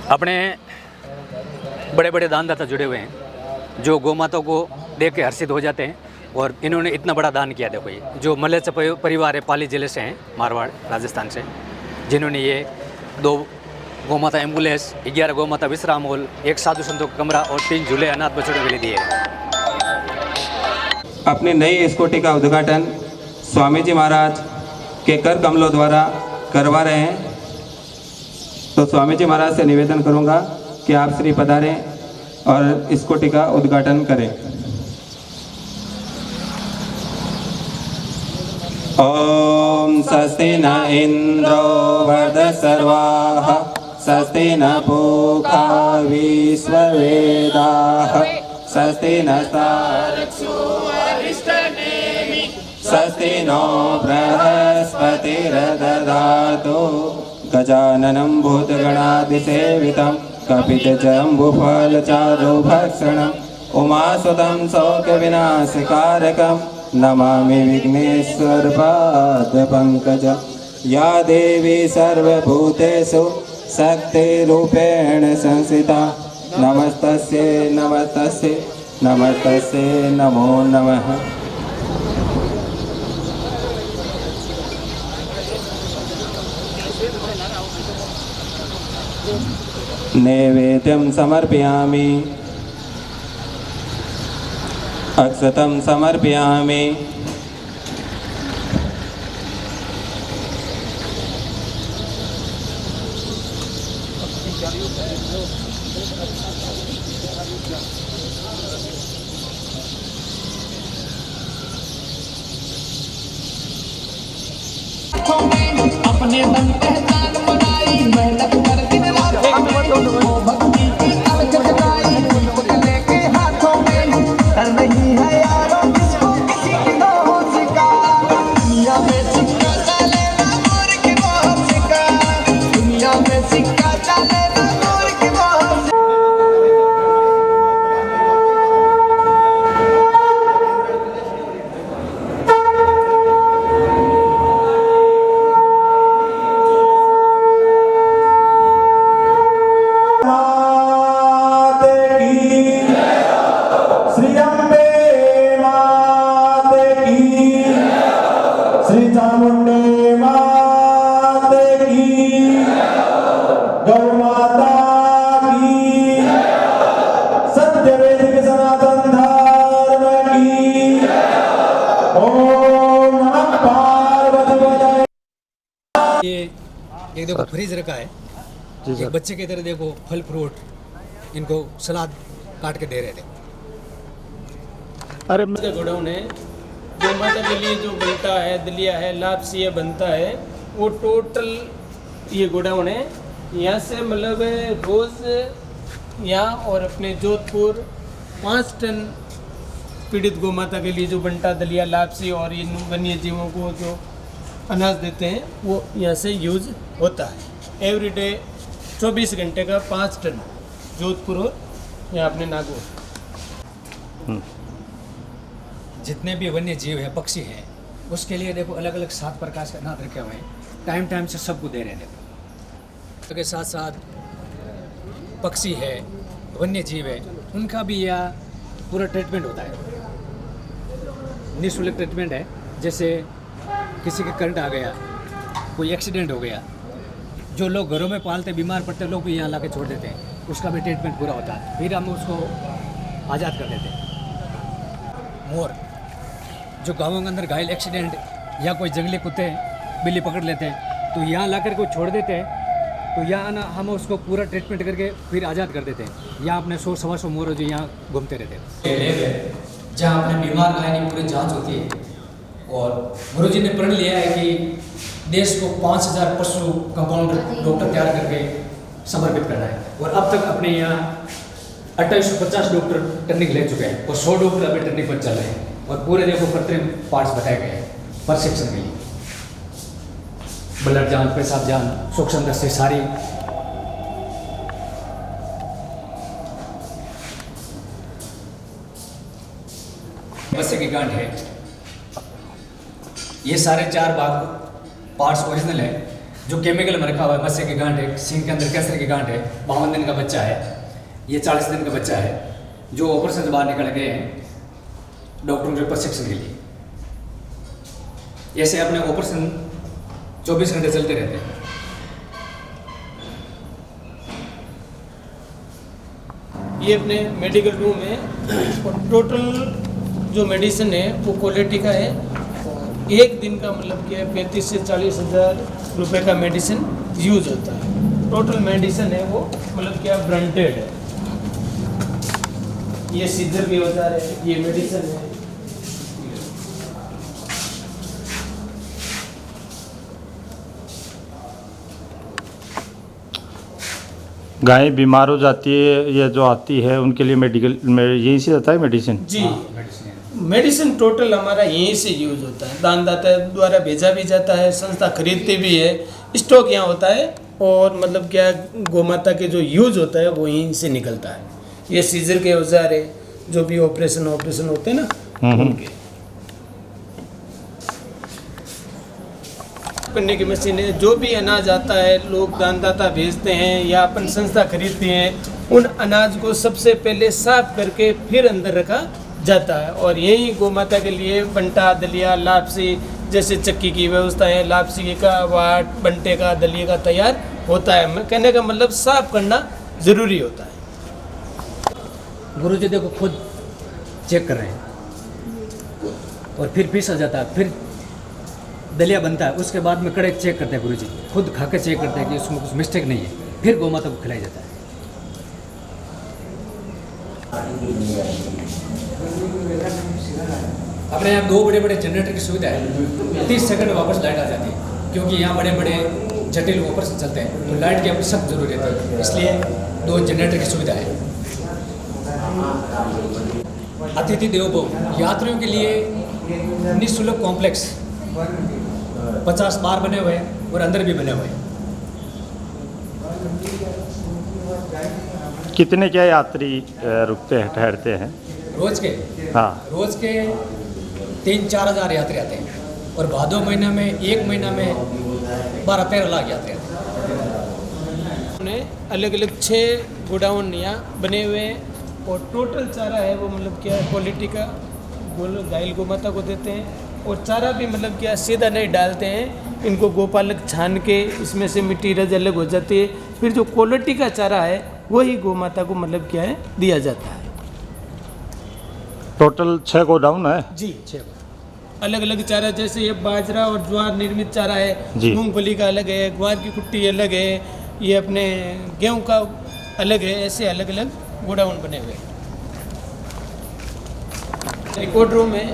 अपने बड़े बड़े दानदाता जुड़े हुए हैं, जो गौ माता को देख के हर्षित हो जाते हैं। और इन्होंने इतना बड़ा दान किया। देखो ये जो मल्लेच परिवार है, पाली जिले से हैं, मारवाड़ राजस्थान से, जिन्होंने ये 2 गौ माता एम्बुलेंस, 11 गौ माता विश्राम हॉल, 1 साधु संतों का कमरा और 3 झूले अनाथ बच्चों के लिए दिए गए। अपनी नई स्कूटी का उद्घाटन स्वामी जी महाराज के कर कमलों द्वारा करवा रहे हैं। तो स्वामी जी महाराज से निवेदन करूंगा कि आप श्री पधारें और स्कूटी का उद्घाटन करें। ओम स्वस्ति न इंद्रो वर्धसर्वाः स्वस्ति न पूषा विश्ववेदाः स्वस्ति नस्तार्क्ष्यो अरिष्टनेमिः स्वस्ति नो बृहस्पतिर्दधातु। गजाननं भूतगणादिसेवितं कपितजम्बुफलचारुभक्षणम् उमासुतं शोकविनाशकारकं नमामि विघ्नेश्वरपादपङ्कजं। या देवी सर्वभूतेषु शक्तिरूपेण संस्थिता नमस्तस्यै नमस्तस्यै नमस्तस्यै नमो नमः। नैवेद्यं समर्पयामि, अक्षतं समर्पयामि। अपने मन पहचान बनाई, मेहनत कर दिन रात वो भक्ति की अलख जगाई, लेके हाथों में कर नहीं है यारों जिसको किसी की ना हो सिका। दुनिया में सिक्का डालेगा नूर की मोहर सिका, दुनिया में सिक्का डालेगा नूर की मोहर सिका। ये एक देखो फ्रिज रखा है, एक बच्चे की तरह देखो फल फ्रूट इनको सलाद काट के दे रहे थे। अरे गोडाउन है, गौ माता के लिए जो बनता है, दलिया है, लापसी है, बनता है, वो टोटल ये गोडाउन है। यहाँ से मतलब रोज़ यहाँ और अपने जोधपुर 5 टन पीड़ित गौ माता के लिए जो बनता, दलिया, लापसी और इन वन्य जीवों को जो अनाज देते हैं वो यहाँ से यूज़ होता है। एवरीडे 24 घंटे का 5 टन जोधपुर और यहाँ अपने नागौर। जितने भी वन्य जीव है, पक्षी हैं, उसके लिए देखो अलग अलग 7 प्रकार के अनाज रखे हुए हैं, टाइम टाइम से सबको दे रहे हैं। देखो के साथ साथ पक्षी है, वन्य जीव है, उनका भी यहाँ पूरा ट्रीटमेंट होता है, निःशुल्क ट्रीटमेंट है। जैसे किसी के करंट आ गया, कोई एक्सीडेंट हो गया, जो लोग घरों में पालते बीमार पड़ते लोग भी यहाँ ला के छोड़ देते हैं, उसका भी ट्रीटमेंट पूरा होता है। फिर हम उसको आज़ाद कर देते हैं। मोर जो गाँवों के अंदर घायल एक्सीडेंट या कोई जंगली कुत्ते बिल्ली पकड़ लेते हैं तो यहाँ ला कर को छोड़ देते हैं, तो यहाँ ना हम उसको पूरा ट्रीटमेंट करके फिर आज़ाद कर देते हैं। यहाँ अपने 100-125 मोर जो यहाँ घूमते रहते हैं। लैब है जहाँ अपने बीमार गाय की पूरी जाँच होती है, और गुरुजी ने प्रण लिया है कि देश को 5000 पशु कंपाउंडर डॉक्टर तैयार करके समर्पित करना है। और अब तक अपने यहाँ 2850 डॉक्टर ट्रेनिंग ले चुके हैं और 100 डॉक्टर अभी ट्रेनिंग पर चल रहे हैं, और पूरे देखो कृत्रिम पार्ट्स बताए गए हैं प्रशिक्षण के लिए। ब्लड जांच, पेशाब जांच, सूक्ष्मदर्शी सारी। मत्स्य की गांठ है, ये सारे 4 भाग पार्ट्स ओरिजिनल है। जो केमिकल में रखा हुआ है, मत्स्य की गांठ है, सींग के अंदर कैंसर की गांठ है, 52 दिन का बच्चा है, ये 40 दिन का बच्चा है, जो ऑपरेशन से बाहर निकल गए हैं डॉक्टरों के प्रशिक्षण के लिए। ऐसे अपने ऑपरेशन 24 घंटे चलते रहते हैं। ये अपने मेडिकल रूम है, और टोटल जो मेडिसिन है वो क्वालिटी का है। एक दिन का मतलब क्या है 35 से 40 हज़ार रुपये का मेडिसिन यूज होता है। टोटल मेडिसिन है वो मतलब क्या ब्रांडेड है। ये सीजर के औजार है, ये मेडिसिन है। गाय बीमार हो जाती है या जो आती है उनके लिए मेडिकल में यहीं से आता है मेडिसिन? जी, मेडिसिन टोटल हमारा यहीं से यूज होता है। दानदाता द्वारा भेजा भी जाता है, संस्था खरीदती भी है, स्टॉक यहाँ होता है, और मतलब क्या गोमाता के जो यूज होता है वो यहीं से निकलता है। ये सीजर के औजार है, जो भी ऑपरेशन होते हैं ना उनके करने की मशीन है। जो भी अनाज आता है लोग दानदाता भेजते हैं या अपन संस्था खरीदती हैं, उन अनाज को सबसे पहले साफ करके फिर अंदर रखा जाता है। और यही गोमाता के लिए बंटा, दलिया, लापसी जैसे चक्की की व्यवस्था है, लापसी का, वाट, बंटे का, दलिया का तैयार होता है। मैं कहने का मतलब साफ करना ज़रूरी होता है। गुरुजी देखो खुद चेक कर रहे हैं, और फिर पीसा जाता है, फिर दलिया बनता है, उसके बाद में कड़े चेक करते हैं। गुरुजी खुद खा के चेक करते हैं कि उसमें कुछ मिस्टेक नहीं है, फिर गोमाता को खिलाया जाता है। अपने यहाँ 2 बड़े जनरेटर की सुविधा है, 30 सेकंड में वापस लाइट आ जाती है, क्योंकि यहाँ बड़े जटिल ऑपरेशन चलते हैं तो लाइट की अपनी सख्त जरूरत है, इसलिए 2 जनरेटर की सुविधा है। अतिथि देवो भव यात्रियों के लिए निःशुल्क कॉम्प्लेक्स 50 बार बने हुए हैं और अंदर भी बने हुए हैं। कितने क्या यात्री रुकते हैं, ठहरते हैं रोज के? हाँ, रोज के 3-4 हज़ार यात्री आते हैं, और भादो महीना में 1 महीना में 12-13 लाख यात्री आते हैं। अलग अलग 6 गोडाउन यहाँ बने हुए हैं, और टोटल चारा है वो मतलब क्या क्वालिटी का घायल गोमाता को देते हैं। और चारा भी मतलब क्या सीधा नहीं डालते हैं, इनको गोपालक छान के इसमें से मिट्टी रज अलग हो जाती है, फिर जो क्वालिटी का चारा है वही गोमाता को मतलब क्या है दिया जाता है। टोटल 6 गोडाउन है जी, 6 अलग अलग चारा, जैसे ये बाजरा और ज्वार निर्मित चारा है, जी। मूंगफली का अलग है, ग्वार की कुट्टी अलग है, ये अपने गेहूं का अलग है। ऐसे अलग अलग गोडाउन बने हुए हैं। रिकॉर्ड रूम है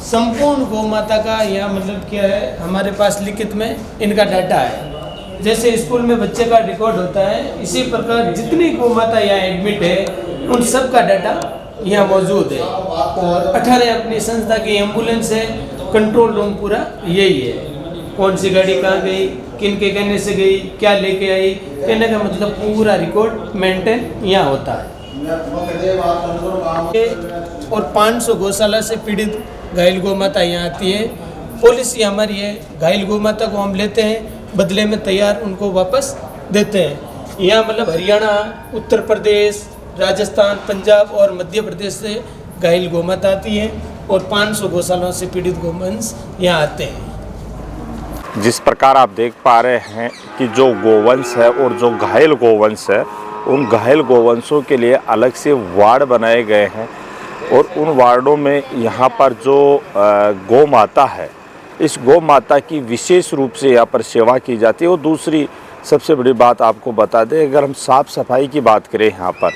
संपूर्ण गोमाता का। यहाँ मतलब क्या है हमारे पास लिखित में इनका डाटा है। जैसे स्कूल में बच्चे का रिकॉर्ड होता है, इसी प्रकार जितनी गोमाता यहाँ एडमिट है उन सब का डाटा यहाँ मौजूद है। और 18 अपनी संस्था की एम्बुलेंस है, कंट्रोल रूम पूरा यही है। कौन सी गाड़ी कहाँ गई, किन के कहने से गई, क्या लेके आई, कहने का मतलब पूरा रिकॉर्ड मेंटेन यहाँ होता है। और 500 गौशाला से पीड़ित घायल गोमाता यहाँ आती है। पॉलिसी हमारी है, घायल गोमाता को हम लेते हैं, बदले में तैयार उनको वापस देते हैं। यहाँ मतलब हरियाणा, उत्तर प्रदेश, राजस्थान, पंजाब और मध्य प्रदेश से घायल गौमाता आती है और 500 गौशालाओं से पीड़ित गोवंश यहाँ आते हैं। जिस प्रकार आप देख पा रहे हैं कि जो गोवंश है और जो घायल गोवंश है, उन घायल गोवंशों के लिए अलग से वार्ड बनाए गए हैं और उन वार्डों में यहाँ पर जो गौ माता है, इस गौ माता की विशेष रूप से यहाँ पर सेवा की जाती है। और दूसरी सबसे बड़ी बात आपको बता दें, अगर हम साफ़ सफाई की बात करें यहाँ पर,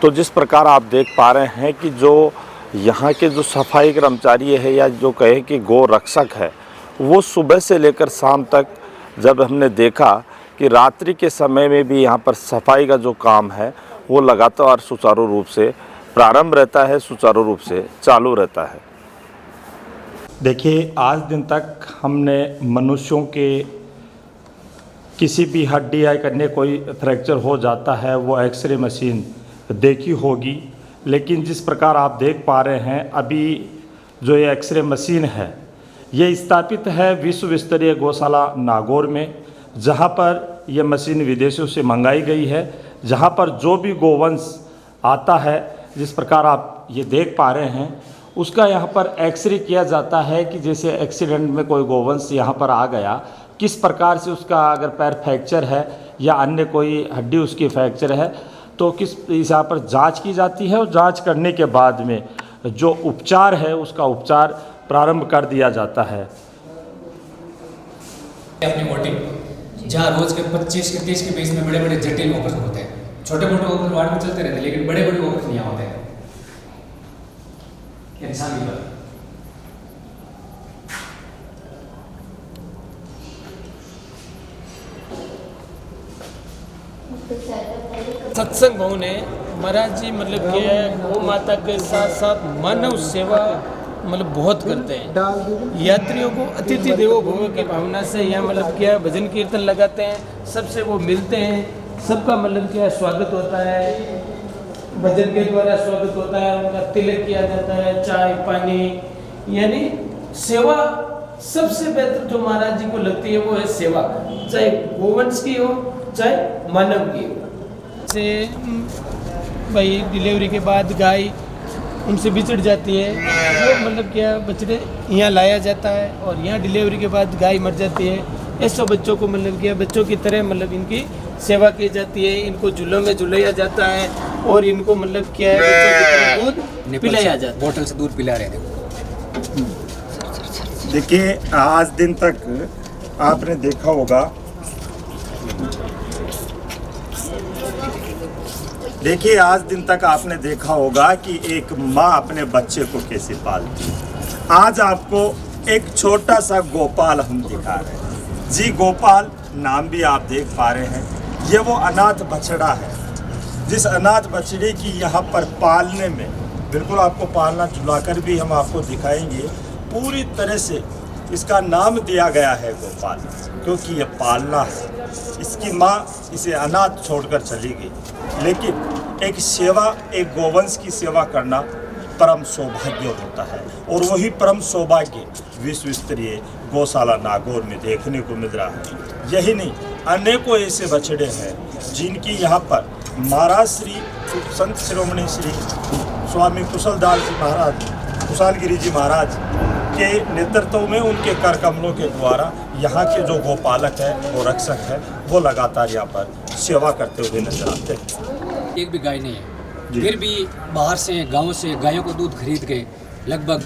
तो जिस प्रकार आप देख पा रहे हैं कि जो यहाँ के जो सफाई कर्मचारी है या जो कहें कि गौ रक्षक है, वो सुबह से लेकर शाम तक, जब हमने देखा कि रात्रि के समय में भी यहाँ पर सफाई का जो काम है वो लगातार सुचारू रूप से प्रारंभ रहता है, सुचारू रूप से चालू रहता है। देखिए, आज दिन तक हमने मनुष्यों के किसी भी हड्डी या करने कोई फ्रैक्चर हो जाता है वो एक्सरे मशीन देखी होगी, लेकिन जिस प्रकार आप देख पा रहे हैं अभी जो ये एक्सरे मशीन है ये स्थापित है विश्व स्तरीय गौशाला नागौर में, जहाँ पर यह मशीन विदेशों से मंगाई गई है, जहाँ पर जो भी गोवंश आता है, जिस प्रकार आप ये देख पा रहे हैं, उसका यहाँ पर एक्सरे किया जाता है कि जैसे एक्सीडेंट में कोई गोवंश यहाँ पर आ गया, किस प्रकार से उसका अगर पैर फ्रैक्चर है या अन्य कोई हड्डी उसकी फ्रैक्चर है तो किस यहाँ पर जांच की जाती है और जांच करने के बाद में जो उपचार है उसका उपचार प्रारंभ कर दिया जाता है। अपनी मोटिव जहाँ रोज के 25 के 30 के बीच में बड़े बड़े जटिल ऑपरेशन होते हैं, छोटे मोटे ऑपरेशन वार्ड में चलते रहते हैं, लेकिन बड़े बड़े ऑपरेशन यहाँ होते हैं इंसान की बात। सत्संग भवन है, महाराज जी मतलब कि गौ माता के साथ साथ मानव सेवा मतलब बहुत करते हैं। यात्रियों को अतिथि देवो भव की भावना से यहाँ मतलब क्या भजन कीर्तन लगाते हैं, सबसे वो मिलते हैं, सबका मतलब क्या स्वागत होता है, भजन के द्वारा स्वागत होता है, उनका तिलक किया जाता है, चाय पानी, यानी सेवा सबसे बेहतर जो महाराज जी को लगती है वो है सेवा, चाहे गोवंश की हो चाहे मानव की हो। से भाई डिलीवरी के बाद गाय उनसे बिछड़ जाती है, वो मतलब क्या बछड़े यहाँ लाया जाता है और यहाँ डिलीवरी के बाद गाय मर जाती है, ऐसे बच्चों को मतलब क्या बच्चों की तरह मतलब इनकी सेवा की जाती है, इनको झूलों में झुलाया जाता है और इनको मतलब क्या है बच्चों की तरह दूध पिलाया जाता है, बोतल से दूध पिला रहे थे। देखिए, आज दिन तक आपने देखा होगा, देखिए आज दिन तक आपने देखा होगा कि एक माँ अपने बच्चे को कैसे पालती है। आज आपको एक छोटा सा गोपाल हम दिखा रहे हैं। जी गोपाल नाम भी आप देख पा रहे हैं, ये वो अनाथ बछड़ा है, जिस अनाथ बछड़े की यहाँ पर पालने में बिल्कुल आपको पालना झुलाकर भी हम आपको दिखाएंगे, पूरी तरह से इसका नाम दिया गया है गोपाल, क्योंकि ये पालना है। इसकी माँ इसे अनाथ छोड़कर चली गई, लेकिन एक सेवा, एक गोवंश की सेवा करना परम सौभाग्य होता है और वही परम सौभाग्य विश्व स्तरीय गौशाला नागौर में देखने को मिल रहा है। यही नहीं, अनेकों ऐसे बछड़े हैं जिनकी यहाँ पर महाराज श्री संत शिरोमणि श्री स्वामी कुशलदास जी महाराज, कुशालगिरी जी महाराज के नेतृत्व में, उनके कर कमलों के द्वारा यहाँ के जो गोपालक है, वो रक्षक है, वो लगातार यहाँ पर सेवा करते हुए नजर आते हैं। एक भी गाय नहीं है, फिर भी बाहर से गांव से गायों को दूध खरीद के लगभग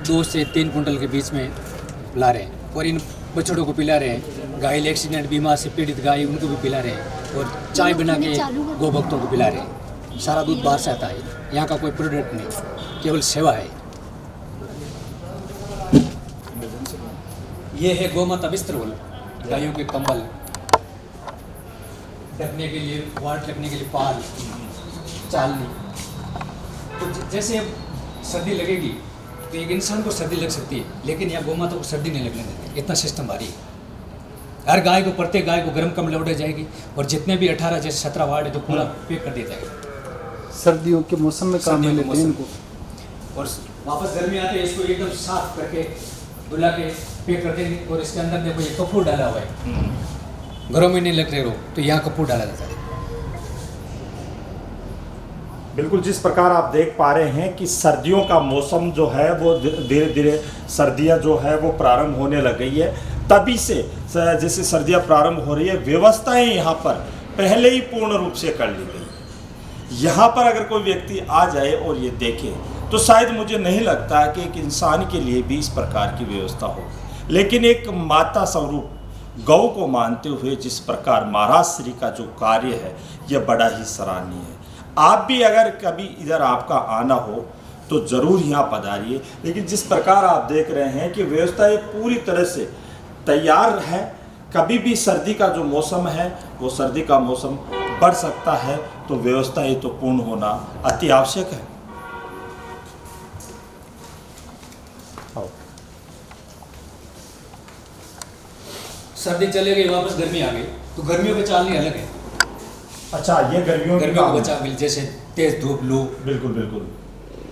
2 से 3 कुंटल के बीच में ला रहे हैं और इन बछड़ों को पिला रहे हैं। घायल एक्सीडेंट बीमार से पीड़ित गाय उनको भी पिला रहे हैं और चाय बना के गौ भक्तों को पिला रहे हैं। सारा दूध बाहर से आता है, यहाँ का कोई प्रोडक्ट नहीं, केवल सेवा है। ये है गौ माता बिस्तर होल, गायों के कंबल, ढकने के लिए, वाट रखने के लिए पाल, चालनी। तो जैसे सर्दी लगेगी तो एक इंसान को सर्दी लग सकती है, लेकिन यहाँ गौ माता को सर्दी नहीं लगने देते, इतना सिस्टम भारी है। हर गाय को, प्रत्येक गाय को गर्म कम्बल ओढ़ाई जाएगी और जितने भी 18 जैसे 17 वार्ड है तो पूरा पैक कर दिया जाएगा। सर्दियों के मौसम में काम में लेते हैं इनको और वापस गर्मी आते हैं इसको एकदम साफ करके धुला के पैक कर देंगे और इसके अंदर देखो ये कपूर डाला हुआ है, घरों में नहीं लग रहे हो तो यहाँ कपूर डाला जाता है। बिल्कुल, जिस प्रकार आप देख पा रहे हैं कि सर्दियों का मौसम जो है वो धीरे धीरे सर्दियां जो है वो प्रारंभ होने लग गई है। तभी से जैसे सर्दियां प्रारंभ हो रही है, व्यवस्थाएं यहाँ पर पहले ही पूर्ण रूप से कर ली गई। यहाँ पर अगर कोई व्यक्ति आ जाए और ये देखे तो शायद मुझे नहीं लगता कि एक इंसान के लिए भी इस प्रकार की व्यवस्था हो, लेकिन एक माता स्वरूप गौ को मानते हुए जिस प्रकार महाराज श्री का जो कार्य है यह बड़ा ही सराहनीय है। आप भी अगर कभी इधर आपका आना हो तो ज़रूर यहाँ पधारिए। लेकिन जिस प्रकार आप देख रहे हैं कि व्यवस्था ये पूरी तरह से तैयार है, कभी भी सर्दी का जो मौसम है वो सर्दी का मौसम बढ़ सकता है, तो व्यवस्था ये तो पूर्ण होना अति आवश्यक है। सर्दी चले गई, वापस गर्मी आ गई, तो गर्मियों के चालनी अलग है। अच्छा, ये गर्मियों को बचाव के लिए, जैसे तेज धूप, लू, बिल्कुल बिल्कुल,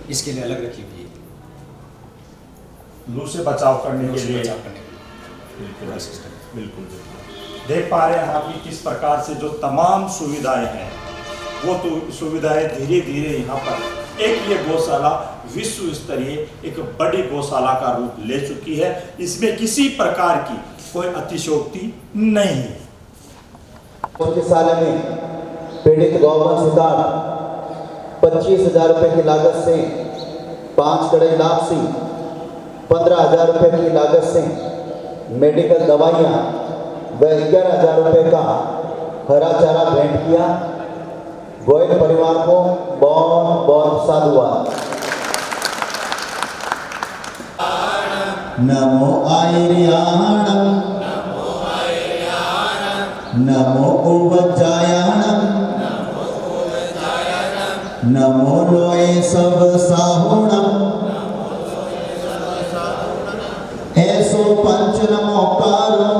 इसके लिए अलग रखी हुई है, लू से बचाव करने के लिए। बिल्कुल बिल्कुल, देख पा रहे हैं आप कि किस प्रकार से जो तमाम सुविधाएं हैं वो तो सुविधाएं धीरे धीरे यहाँ पर एक ये गौशाला विश्व स्तरीय एक बड़ी गौशाला का रूप ले चुकी है। इसमें किसी प्रकार की कोई अतिशयोक्ति नहीं है। गौशाला में पीड़ित गौवंश सुधार 25,000 रुपये की लागत से 5 कड़े लापसी, 15,000 रुपये की लागत से मेडिकल दवाइयाँ व 11,000 रुपये का हरा चारा भेंट किया। गोयल परिवार को बहुत बहुत साधुवाद। नमो आयर्याणम, नमो उवज्जायाणम, नमो लोए सब साहुणम, ऐसो पंच नमोकारो,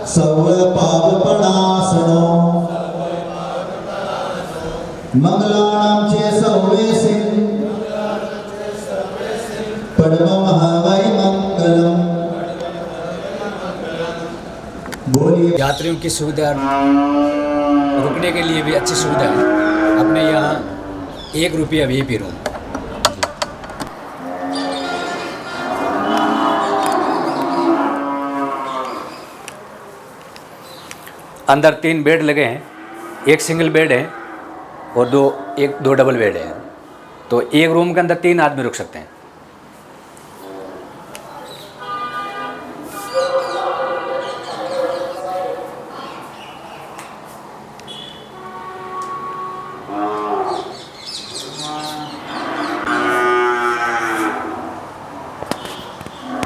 सब पाप प्रणासनो, मंगलाणाम चे सर्वे सिंह, परमं हवै मंगलम। बोलिए। यात्रियों की सुविधा, रुकने के लिए भी अच्छी सुविधा है। अपने यहाँ 1 रुपया VIP रूम। अंदर 3 बेड लगे हैं, 1 सिंगल बेड है और 2 डबल बेड है, तो 1 रूम के अंदर 3 आदमी रुक सकते हैं।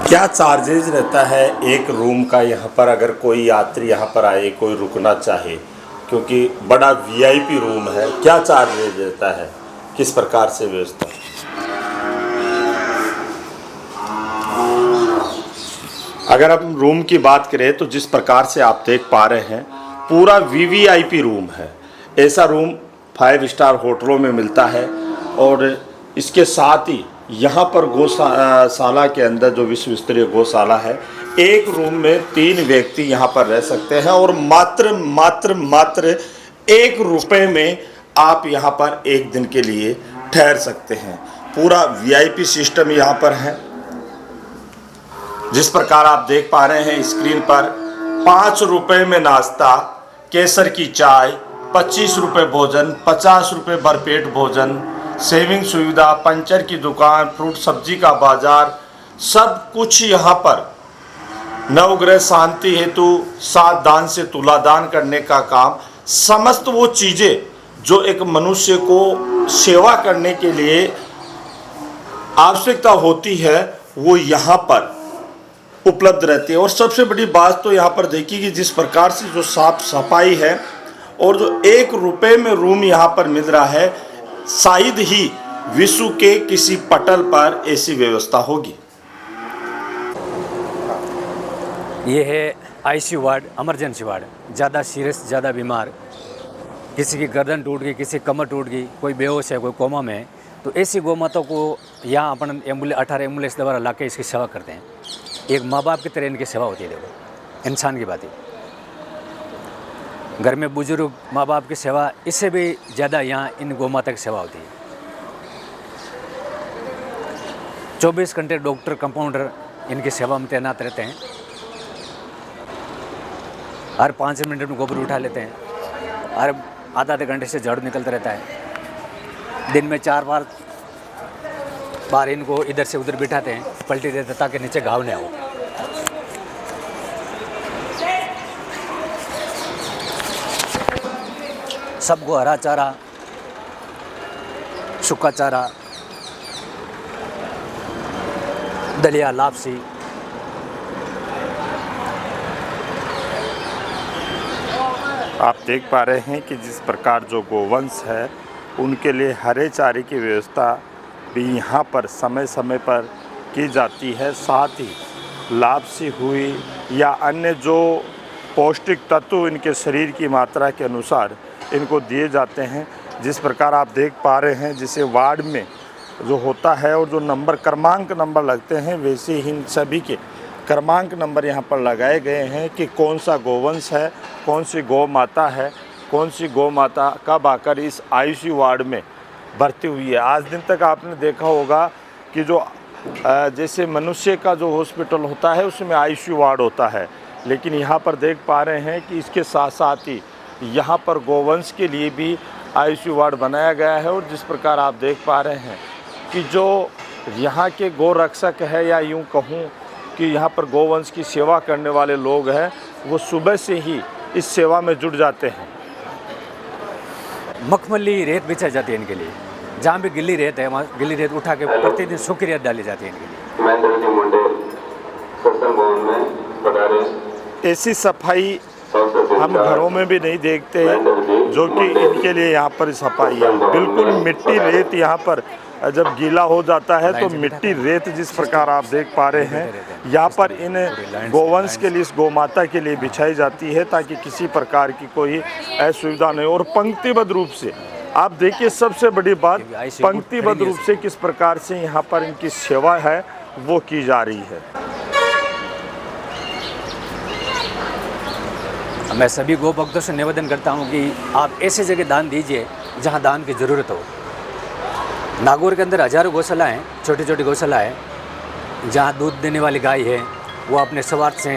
क्या चार्जेज रहता है एक रूम का यहाँ पर, अगर कोई यात्री यहाँ पर आए, कोई रुकना चाहे, क्योंकि बड़ा VIP रूम है, क्या चार्जेज रहता है, किस प्रकार से व्यवस्था? अगर हम रूम की बात करें तो जिस प्रकार से आप देख पा रहे हैं पूरा VVIP रूम है। ऐसा रूम 5 स्टार होटलों में मिलता है। और इसके साथ ही यहाँ पर गौशाला के अंदर जो विश्व स्तरीय गौशाला है, एक रूम में 3 व्यक्ति यहाँ पर रह सकते हैं और मात्र 1 रुपये में आप यहाँ पर 1 दिन के लिए ठहर सकते हैं। पूरा VIP सिस्टम यहाँ पर है। जिस प्रकार आप देख पा रहे हैं स्क्रीन पर, 5 रुपये में नाश्ता, केसर की चाय, 25 रुपये भोजन, 50 रुपये भरपेट भोजन, सेविंग सुविधा, पंचर की दुकान, फ्रूट सब्जी का बाजार, सब कुछ यहाँ पर। नवग्रह शांति हेतु 7 दान से तुलादान करने का काम, समस्त वो चीज़ें जो एक मनुष्य को सेवा करने के लिए आवश्यकता होती है वो यहाँ पर उपलब्ध रहती है। और सबसे बड़ी बात तो यहाँ पर देखिए कि जिस प्रकार से जो साफ सफाई है और जो 1 रुपये में रूम यहाँ पर मिल रहा है, शायद ही विश्व के किसी पटल पर ऐसी व्यवस्था होगी। ये है ICU वार्ड, इमरजेंसी वार्ड। ज़्यादा सीरियस, ज़्यादा बीमार, किसी की गर्दन टूट गई, किसी की कमर टूट गई, कोई बेहोश है, कोई कोमा में है, तो ऐसी गौ माताओं को यहाँ अपन 18 एम्बुलेंस द्वारा ला के इसकी सेवा करते हैं। एक माँ बाप की तरह इनकी सेवा होती है। देखो, इंसान की बात है। घर में बुजुर्ग माँ बाप की सेवा, इससे भी ज़्यादा यहाँ इन गौ माता की सेवा होती है। 24 घंटे डॉक्टर कंपाउंडर इनकी सेवा में तैनात रहते हैं। हर 5 मिनट में गोबर उठा लेते हैं, हर आधे घंटे से झाड़ू निकलता रहता है। दिन में 4 बार इनको इधर से उधर बिठाते हैं, पलटी देते ताकि नीचे घाव न हो। सबको हरा चारा, सूखा चारा, दलिया, लापसी, आप देख पा रहे हैं कि जिस प्रकार जो गोवंश है उनके लिए हरे चारे की व्यवस्था भी यहाँ पर समय समय पर की जाती है। साथ ही लापसी हुई या अन्य जो पौष्टिक तत्व इनके शरीर की मात्रा के अनुसार इनको दिए जाते हैं। जिस प्रकार आप देख पा रहे हैं, जिसे वार्ड में जो होता है और जो नंबर क्रमांक नंबर लगते हैं, वैसे ही इन सभी के क्रमांक नंबर यहाँ पर लगाए गए हैं कि कौन सा गोवंश है, कौन सी गौ माता है, कौन सी गौ माता कब आकर इस आईसीयू वार्ड में भर्ती हुई है। आज दिन तक आपने देखा होगा कि जो जैसे मनुष्य का जो हॉस्पिटल होता है उसमें आईसीयू वार्ड होता है, लेकिन यहाँ पर देख पा रहे हैं कि इसके साथ साथ ही यहाँ पर गोवंश के लिए भी आईसीयू वार्ड बनाया गया है। और जिस प्रकार आप देख पा रहे हैं कि जो यहाँ के गौ रक्षक है, या यूँ कहूँ कि यहाँ पर गोवंश की सेवा करने वाले लोग हैं, वो सुबह से ही इस सेवा में जुट जाते हैं। मखमली रेत बिछाई जाती है इनके लिए, जहाँ भी गिल्ली रेत है वहाँ गिल्ली रेत उठा के प्रतिदिन सूखी रेत डाली जाती है इनके लिए। ऐसी सफाई हम घरों में भी नहीं देखते जो कि इनके लिए यहाँ पर सफाई है। बिल्कुल मिट्टी रेत यहाँ पर जब गीला हो जाता है तो मिट्टी रेत जिस प्रकार आप देख पा रहे हैं यहाँ पर इन गोवंश के लिए, इस गौ माता के लिए बिछाई जाती है ताकि किसी प्रकार की कोई असुविधा नहीं। और पंक्तिबद्ध रूप से आप देखिए, सबसे बड़ी बात पंक्तिबद्ध रूप से किस प्रकार से यहाँ पर इनकी सेवा है वो की जा रही है। मैं सभी गौ भक्तों से निवेदन करता हूँ कि आप ऐसी जगह दान दीजिए जहाँ दान की ज़रूरत हो। नागौर के अंदर हज़ारों गौशाला हैं, छोटी छोटी गौशाला है जहाँ दूध देने वाली गाय है वो अपने स्वार्थ से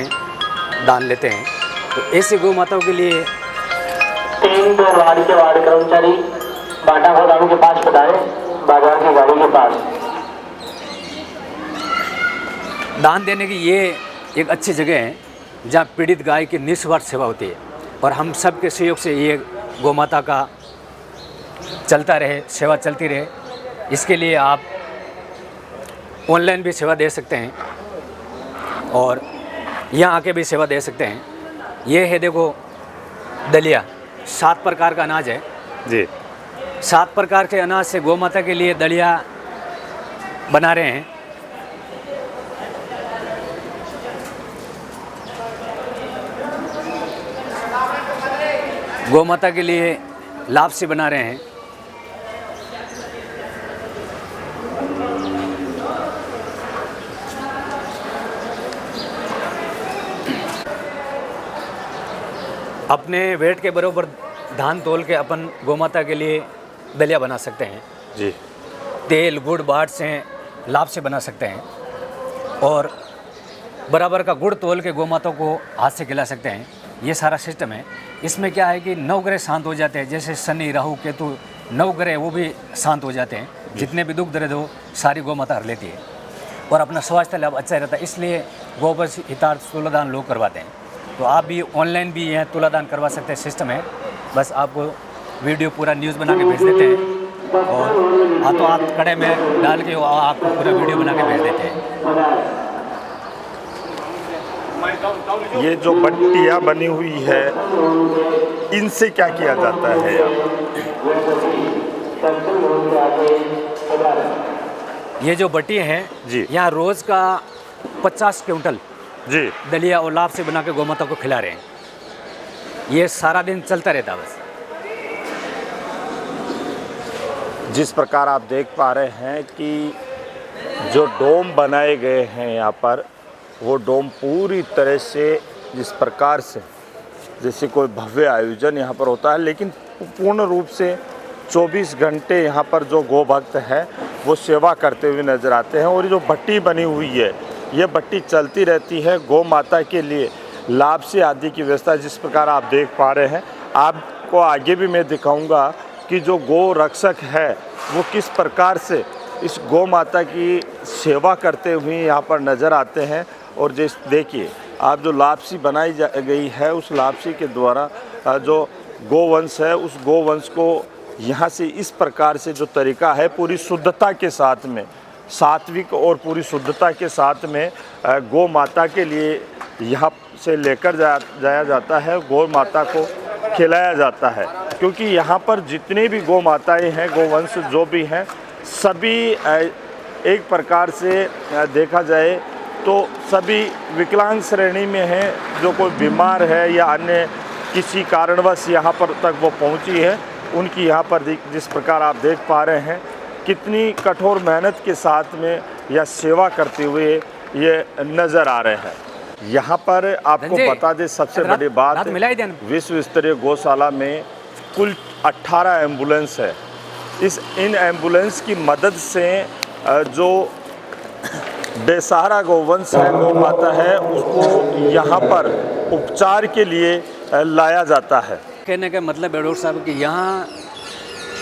दान लेते हैं। तो ऐसी गौ माताओं के लिए 3 वार्ड के वार्ड कर्मचारी बाटा गोदाम के पास पधारे, बाजार की गाड़ी के पास। दान देने की ये एक अच्छी जगह है जहाँ पीड़ित गाय की निस्वार्थ सेवा होती है। और हम सब के सहयोग से ये गौ माता का चलता रहे, सेवा चलती रहे। इसके लिए आप ऑनलाइन भी सेवा दे सकते हैं और यहाँ आके भी सेवा दे सकते हैं। ये है देखो दलिया, 7 प्रकार का अनाज है जी। 7 प्रकार के अनाज से गौ माता के लिए दलिया बना रहे हैं। गौ माता के लिए लापसी बना रहे हैं। अपने वेट के बराबर धान तोल के अपन गौ माता के लिए दलिया बना सकते हैं जी। तेल गुड़ बाट से लापसी बना सकते हैं और बराबर का गुड़ तोल के गौ माता को हाथ से खिला सकते हैं। ये सारा सिस्टम है। इसमें क्या है कि 9 ग्रह शांत हो जाते हैं, जैसे शनि राहु केतु 9 ग्रह वो भी शांत हो जाते हैं। जितने भी दुख दर्द हो सारी गौ माता हर लेती है और अपना स्वास्थ्य लाभ अच्छा रहता है। इसलिए गोवंश हितार्थ तुलादान लोग करवाते हैं। तो आप भी ऑनलाइन भी यहाँ तुलादान करवा सकते हैं, सिस्टम है। बस आपको वीडियो पूरा न्यूज़ बना के भेज देते हैं और हाथों हाथ कड़े में डाल के आपको पूरा वीडियो बना के भेज देते हैं। ये जो बट्टियाँ बनी हुई है इनसे क्या किया जाता है? ये जो बट्टियाँ हैं जी, यहाँ रोज़ का 50 क्विंटल जी दलिया और लाभ से बना के गौ माता को खिला रहे हैं। ये सारा दिन चलता रहता बस। जिस प्रकार आप देख पा रहे हैं कि जो डोम बनाए गए हैं यहाँ पर, वो डोम पूरी तरह से जिस प्रकार से जैसे कोई भव्य आयोजन यहाँ पर होता है, लेकिन पूर्ण रूप से 24 घंटे यहाँ पर जो गौ भक्त हैं वो सेवा करते हुए नज़र आते हैं। और ये जो भट्टी बनी हुई है, ये भट्टी चलती रहती है गौ माता के लिए लापसी आदि की व्यवस्था जिस प्रकार आप देख पा रहे हैं। आपको आगे भी मैं दिखाऊंगा कि जो गौ रक्षक है वो किस प्रकार से इस गौ माता की सेवा करते हुए यहाँ पर नज़र आते हैं। और जैसे देखिए आप जो लापसी बनाई गई है, उस लापसी के द्वारा जो गोवंश है उस गोवंश को यहाँ से इस प्रकार से जो तरीका है पूरी शुद्धता के साथ में, सात्विक और पूरी शुद्धता के साथ में गौ माता के लिए यहाँ से लेकर जाया जाता है, गौ माता को खिलाया जाता है। क्योंकि यहाँ पर जितनी भी गौ माताएँ हैं, गोवंश जो भी हैं, सभी एक प्रकार से देखा जाए तो सभी विकलांग श्रेणी में हैं। जो कोई बीमार है या अन्य किसी कारणवश यहाँ पर तक वो पहुँची है, उनकी यहाँ पर जिस प्रकार आप देख पा रहे हैं कितनी कठोर मेहनत के साथ में यह सेवा करते हुए ये नज़र आ रहे हैं। यहाँ पर आपको बता दें सबसे बड़ी बात, विश्व स्तरीय गौशाला में कुल 18 एम्बुलेंस है। इन एम्बुलेंस की मदद से जो बेसहारा गौवंश है, गौ माता है, उसको यहाँ पर उपचार के लिए लाया जाता है। कहने का मतलब है डॉक्टर साहब कि यहाँ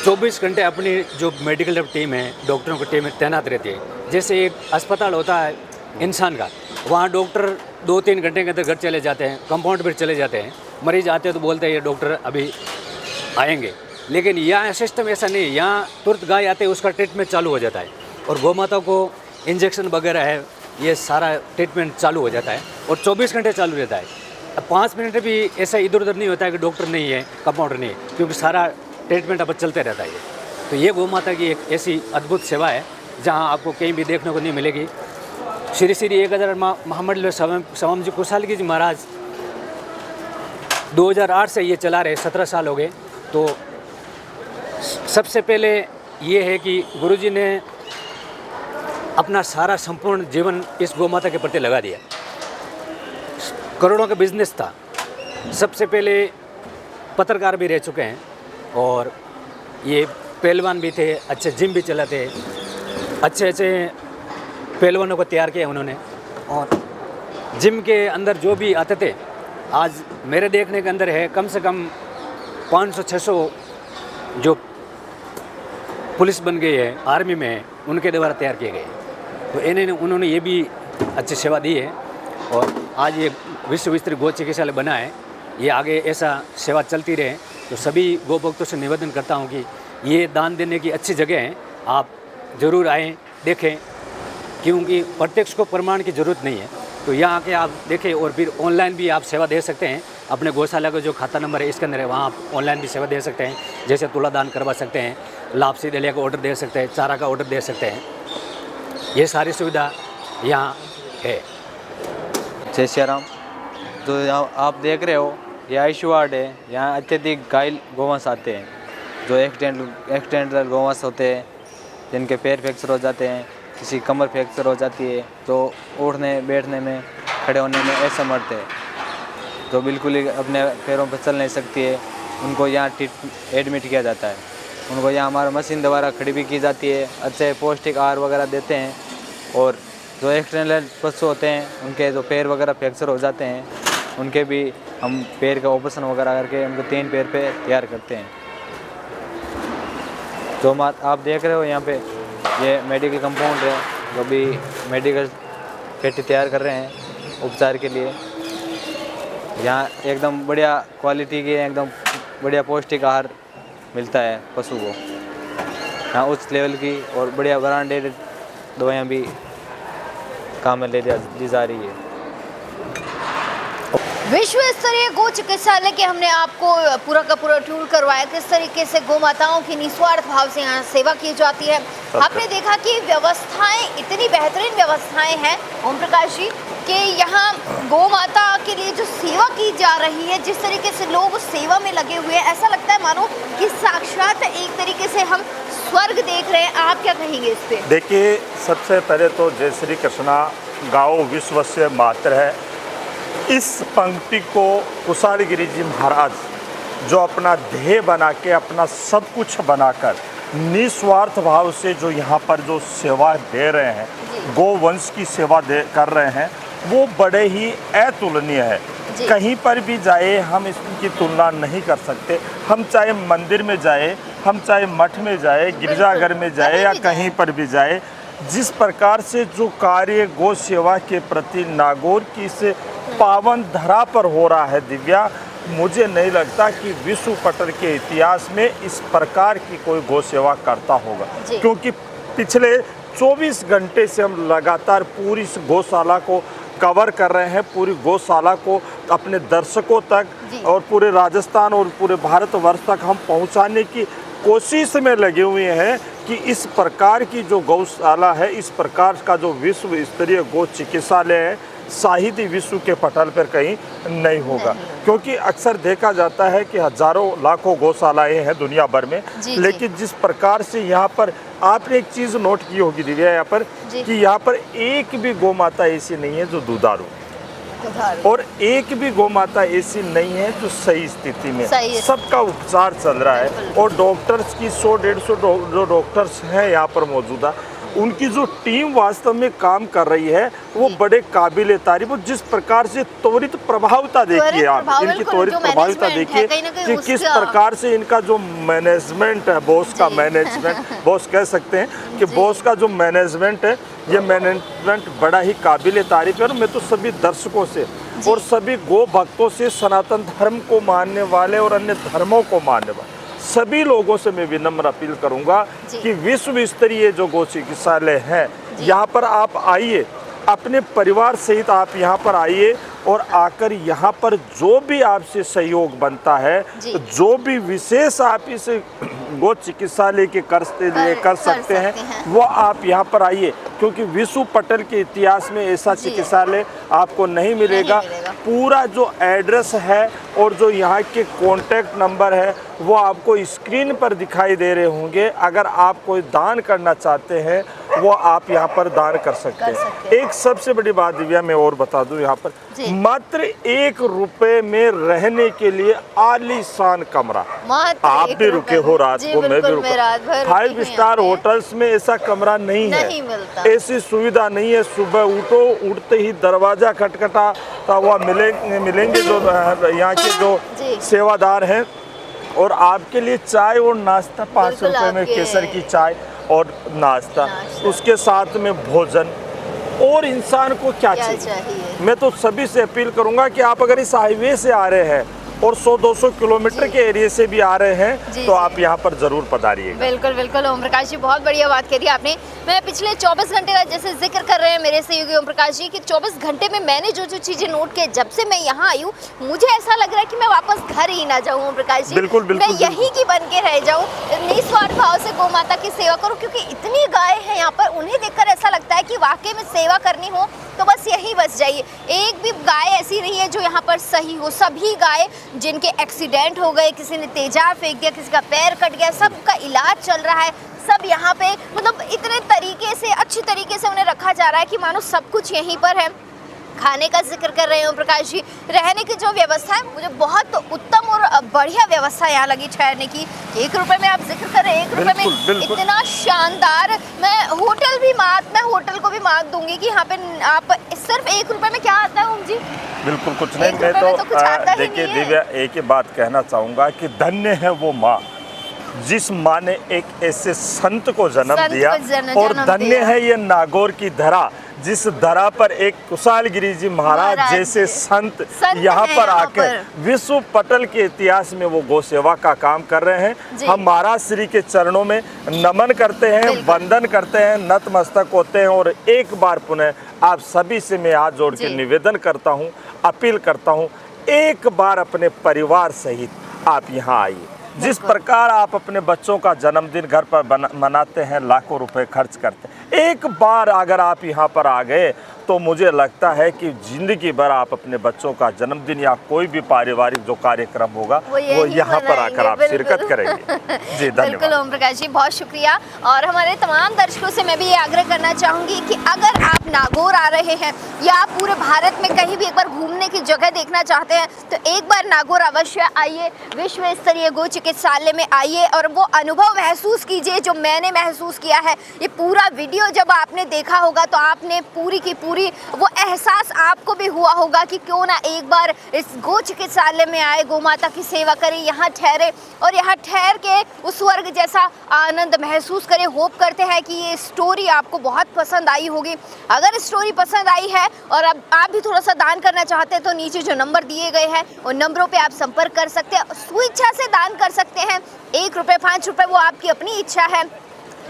24 घंटे अपनी जो मेडिकल टीम है, डॉक्टरों की टीम तैनात रहती है। जैसे एक अस्पताल होता है इंसान का, वहाँ डॉक्टर 2-3 घंटे के अंदर घर चले जाते हैं, कंपाउंड पर चले जाते हैं, मरीज आते हैं तो बोलते हैं ये डॉक्टर अभी आएंगे। लेकिन यहाँ सिस्टम ऐसा नहीं है, यहाँ तुरंत गाय आते हैं उसका ट्रीटमेंट चालू हो जाता है और गौ माता को इंजेक्शन वगैरह है, ये सारा ट्रीटमेंट चालू हो जाता है और 24 घंटे चालू रहता है। अब 5 मिनट भी ऐसा इधर उधर नहीं होता है कि डॉक्टर नहीं है, कंपाउंडर नहीं है, क्योंकि सारा ट्रीटमेंट अब चलते रहता है। तो ये गौ माता की एक ऐसी अद्भुत सेवा है जहाँ आपको कहीं भी देखने को नहीं मिलेगी। श्री श्री 1000 मोहम्मद सवम जी कुशालगी जी महाराज 2008 से ये चला रहे, 17 साल हो गए। तो सबसे पहले ये है कि गुरुजी ने अपना सारा संपूर्ण जीवन इस गौ माता के प्रति लगा दिया। करोड़ों का बिजनेस था। सबसे पहले पत्रकार भी रह चुके हैं और ये पहलवान भी थे, अच्छे जिम भी चलाते, अच्छे पहलवानों को तैयार किया उन्होंने। और जिम के अंदर जो भी आते थे, आज मेरे देखने के अंदर है कम से कम 500-600 जो पुलिस बन गई है, आर्मी में है, उनके द्वारा तैयार किए गए। तो उन्होंने ये भी अच्छी सेवा दी है और आज ये विश्व स्तरीय गौ चिकित्सालय बना है। ये आगे ऐसा सेवा चलती रहे। तो सभी गौ भक्तों से निवेदन करता हूँ कि ये दान देने की अच्छी जगह है, आप ज़रूर आएँ, देखें, क्योंकि प्रत्यक्ष को प्रमाण की ज़रूरत नहीं है। तो यहाँ आके आप देखें और फिर ऑनलाइन भी आप सेवा दे सकते हैं। अपने गौशाला का जो खाता नंबर है इसके अंदर है, वहाँ आप ऑनलाइन भी सेवा दे सकते हैं। जैसे तुला दान करवा सकते हैं, लापसी दलिया का ऑर्डर दे सकते हैं, चारा का ऑर्डर दे सकते हैं। ये सारी सुविधा यहाँ है। जय श्री राम। तो यहाँ आप देख रहे हो ये आयुष वार्ड है। यहाँ अत्यधिक घायल गौवंश आते हैं, जो एक्सीडेंटल गौवंश होते हैं, जिनके पैर फ्रैक्चर हो जाते हैं, किसी कमर फ्रैक्चर हो जाती है, तो उठने बैठने में खड़े होने में असमर्थ है, तो बिल्कुल ही अपने पैरों पर चल नहीं सकती है। उनको यहाँ एडमिट किया जाता है। उनको यहाँ हमारा मशीन द्वारा खड़ी भी की जाती है। अच्छे पौष्टिक आहार वगैरह देते हैं। और जो एक्सीडेंटल पशु होते हैं, उनके जो पैर वगैरह फ्रैक्चर हो जाते हैं, उनके भी हम पैर का ऑपरेशन वगैरह करके उनको 3 पैर पे तैयार करते हैं। जो आप देख रहे हो यहाँ पे ये मेडिकल कंपाउंड है, जो भी मेडिकल पेटी तैयार कर रहे हैं उपचार के लिए। यहाँ एकदम बढ़िया क्वालिटी की, एकदम बढ़िया पौष्टिक आहार मिलता है पशु को। यहाँ उच्च लेवल की और बढ़िया ब्रांडेड दवाइयाँ भी काम में ली जा रही है। विश्व स्तरीय गौ चिकित्सालय के हमने आपको पूरा का पूरा टूर करवाया, किस तरीके से गौ माताओं की निस्वार्थ भाव से यहाँ सेवा की जाती है। आपने देखा कि व्यवस्थाएं, इतनी बेहतरीन व्यवस्थाएं हैं ओम प्रकाश जी, कि यहाँ गौ माता के लिए जो सेवा की जा रही है, जिस तरीके से लोग सेवा में लगे हुए हैं, ऐसा लगता है मानो कि साक्षात एक तरीके से हम स्वर्ग देख रहे हैं। आप क्या कहेंगे इस पे? देखिए, सबसे पहले तो जय श्री कृष्णा, गाओ विश्व से मात्र है। इस पंक्ति को कुशालगिरी जी महाराज जो अपना ध्येय बना के, अपना सब कुछ बनाकर निस्वार्थ भाव से जो यहाँ पर जो सेवा दे रहे हैं, गोवंश की सेवा कर रहे हैं, वो बड़े ही अतुलनीय है। कहीं पर भी जाए हम इसकी तुलना नहीं कर सकते। हम चाहे मंदिर में जाए, हम चाहे मठ में जाए, गिरजाघर में जाए या कहीं पर भी जाए, जिस प्रकार से जो कार्य गौ सेवा के प्रति नागौर की इस पावन धरा पर हो रहा है दिव्या, मुझे नहीं लगता कि विश्व पटल के इतिहास में इस प्रकार की कोई गौ सेवा करता होगा। क्योंकि पिछले 24 घंटे से हम लगातार पूरी इस गौशाला को कवर कर रहे हैं, पूरी गौशाला को अपने दर्शकों तक और पूरे राजस्थान और पूरे भारतवर्ष तक हम पहुंचाने की कोशिश में लगे हुए हैं कि इस प्रकार की जो गौशाला है, इस प्रकार का जो विश्व स्तरीय गौ चिकित्सालय है, शायद ही विश्व के पटल पर कहीं नहीं होगा। क्योंकि अक्सर देखा जाता है कि हजारों लाखों गौशालाएं हैं दुनिया भर में, लेकिन जिस प्रकार से यहाँ पर आपने एक चीज़ नोट की होगी दिव्या यहाँ पर कि यहाँ पर एक भी गौ माता ऐसी नहीं है जो दुधारू, और एक भी गौ माता ऐसी नहीं है जो सही स्थिति में, सबका उपचार चल रहा है। और डॉक्टर्स की 100-150 जो डॉक्टर्स हैं यहाँ पर मौजूदा, उनकी जो टीम वास्तव में काम कर रही है वो बड़े काबिल तारीफ। जिस प्रकार से त्वरित प्रभावता देखिए आप, इनकी त्वरित प्रभावता देखिए कि किस प्रकार से इनका जो मैनेजमेंट है, बॉस का मैनेजमेंट, बॉस कह सकते हैं कि बॉस का जो मैनेजमेंट है, ये मैनेजमेंट बड़ा ही काबिल तारीफ है। और मैं तो सभी दर्शकों से और सभी गो भक्तों से, सनातन धर्म को मानने वाले और अन्य धर्मों को मानने वाले सभी लोगों से मैं विनम्र अपील करूंगा कि विश्व स्तरीय जो गौ चिकित्सालय है, यहाँ पर आप आइए, अपने परिवार सहित आप यहाँ पर आइए और आकर यहाँ पर जो भी आपसे सहयोग बनता है, जो भी विशेष आप इस गौ चिकित्सालय के कर सकते हैं वो आप यहाँ पर आइए। क्योंकि विश्व पटल के इतिहास में ऐसा चिकित्सालय आपको नहीं मिलेगा। पूरा जो एड्रेस है और जो यहाँ के कॉन्टैक्ट नंबर है वो आपको स्क्रीन पर दिखाई दे रहे होंगे। अगर आप कोई दान करना चाहते हैं वो आप यहाँ पर दान कर सकते हैं। एक सबसे बड़ी बात दिव्या मैं और बता दूं, यहाँ पर मात्र 1 रुपए में रहने के लिए आलीशान कमरा, आप भी रुके हो रात को, मैं भी रुका। 5 स्टार होटल्स में ऐसा कमरा नहीं है, ऐसी सुविधा नहीं है। सुबह उठो, उठते ही दरवाजा खटखटाता हुआ मिलेंगे जो यहाँ के जो सेवादार हैं, और आपके लिए चाय और नाश्ता 5 रुपए में, केसर की चाय और नाश्ता, उसके साथ में भोजन। और इंसान को क्या चाहिए? मैं तो सभी से अपील करूंगा कि आप अगर इस हाईवे से आ रहे हैं और 100-200 किलोमीटर के एरिया से भी आ रहे हैं तो आप यहाँ पर जरूर पधारिए। बिल्कुल बिल्कुल ओम प्रकाश जी, बहुत बढ़िया बात कह दी आपने। मैं पिछले 24 घंटे का जैसे जिक्र कर रहे हैं मेरे सहयोगी ओम प्रकाश जी कि 24 घंटे में मैंने जो चीज़ें नोट की, जब से मैं यहाँ आई हूँ मुझे ऐसा लग रहा है कि मैं वापस घर ही ना जाऊँ ओम प्रकाश जी। बिल्कुल बिल्कुल, मैं यहीं की बन के रह जाऊँ, निस्वार्थ भाव से गौ माता की सेवा करूँ। क्योंकि इतनी गाय हैं यहाँ पर, उन्हें देखकर ऐसा लगता है कि वाकई में सेवा करनी हो तो बस यहीं बस जाइए। एक भी गाय ऐसी नहीं है जो यहाँ पर सही हो। सभी गाय जिनके एक्सीडेंट हो गए, किसी ने तेजाब फेंक दिया, किसी का पैर कट गया, सबका इलाज चल रहा है। सब यहाँ पे मतलब इतने तरीके से, अच्छी तरीके से उन्हें रखा जा रहा है कि मानो सब कुछ यहीं पर है। खाने का जिक्र कर रहे हैं ओम प्रकाश जी, रहने की जो व्यवस्था है मुझे बहुत उत्तम और बढ़िया व्यवस्था यहाँ लगी ठहरने की। 1 रुपए में आप जिक्र कर रहे हैं, 1 रुपए में इतना शानदार। मैं होटल को भी मात दूंगी कि यहाँ पे आप सिर्फ 1 रुपए में क्या आता है ओम जी? बिल्कुल कुछ नहीं। मैं तो देखिए दिव्या एक ही बात कहना चाहूँगा कि धन्य है वो माँ जिस माँ ने एक ऐसे संत को जन्म दिया, और धन्य है ये नागौर की धरा जिस धरा पर एक कुशालगिरी जी महाराज जैसे संत यहाँ पर आकर विश्व पटल के इतिहास में वो गौ सेवा का काम कर रहे हैं। हम महाराज श्री के चरणों में नमन करते हैं, वंदन करते हैं, नतमस्तक होते हैं। और एक बार पुनः आप सभी से मैं हाथ जोड़ के निवेदन करता हूँ, अपील करता हूँ, एक बार अपने परिवार सहित आप यहाँ आइए। जिस प्रकार आप अपने बच्चों का जन्मदिन घर पर मनाते हैं, लाखों रुपए खर्च करते हैं, एक बार अगर आप यहाँ पर आ गए तो मुझे लगता है कि ज़िंदगी भर आप अपने बच्चों का जन्मदिन या कोई भी पारिवारिक जो कार्यक्रम होगा वो यहाँ पर आकर आप शिरकत करेंगे। जी धन्यवाद। बिल्कुल ओम प्रकाश जी, बहुत शुक्रिया। और हमारे तमाम दर्शकों से मैं भी ये आग्रह करना चाहूँगी कि अगर आप नागौर आ रहे हैं या आप पूरे भारत में कहीं भी एक बार घूमने की जगह देखना चाहते हैं तो एक बार नागौर अवश्य आइए, विश्व स्तरीय गो चिकित्सालय में आइए और वो अनुभव महसूस कीजिए जो मैंने महसूस किया है। ये पूरा वीडियो जब आपने देखा होगा तो आपने पूरी की पूरी वो एहसास आपको भी हुआ होगा कि क्यों ना एक बार इस गो चिकित्सालय में आए, गौ माता की सेवा करें, यहाँ ठहरे और यहाँ ठहर के उस स्वर्ग जैसा आनंद महसूस करें। होप करते हैं कि ये स्टोरी आपको बहुत पसंद आई होगी। अगर स्टोरी पसंद आई है और अब आप भी थोड़ा सा दान करना चाहते हैं तो नीचे जो नंबर दिए गए हैं उन नंबरों पे आप संपर्क कर सकते हैं, स्वेच्छा से दान कर सकते हैं। 1 रुपये 5 रुपये वो आपकी अपनी इच्छा है,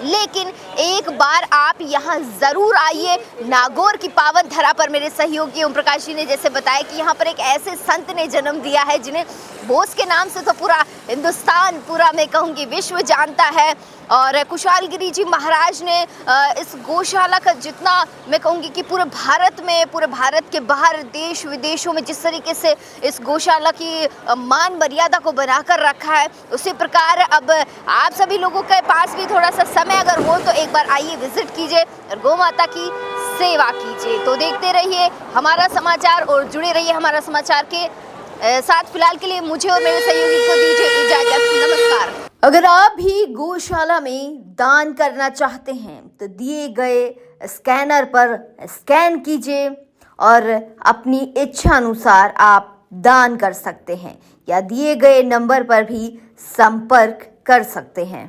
लेकिन एक बार आप यहाँ ज़रूर आइए नागौर की पावन धरा पर। मेरे सहयोगी ओम प्रकाश जी ने जैसे बताया कि यहाँ पर एक ऐसे संत ने जन्म दिया है जिन्हें बोस के नाम से तो पूरा हिंदुस्तान, पूरा मैं कहूँगी विश्व जानता है। और कुशालगिरी जी महाराज ने इस गौशाला का जितना मैं कहूँगी कि पूरे भारत में, पूरे भारत के बाहर देश विदेशों में जिस तरीके से इस गौशाला की मान मर्यादा को बनाकर रखा है, उसी प्रकार अब आप सभी लोगों के पास भी थोड़ा सा समय अगर हो तो एक बार आइए, विजिट कीजिए और गौ माता की सेवा कीजिए। तो देखते रहिए हमारा समाचार और जुड़े रहिए हमारा समाचार के साथ। फिलहाल के लिए मुझे और मेरे सहयोगी को दीजिए इजाजत। नमस्कार। अगर आप भी गौशाला में दान करना चाहते हैं तो दिए गए स्कैनर पर स्कैन कीजिए और अपनी इच्छा अनुसार आप दान कर सकते हैं या दिए गए नंबर पर भी संपर्क कर सकते हैं।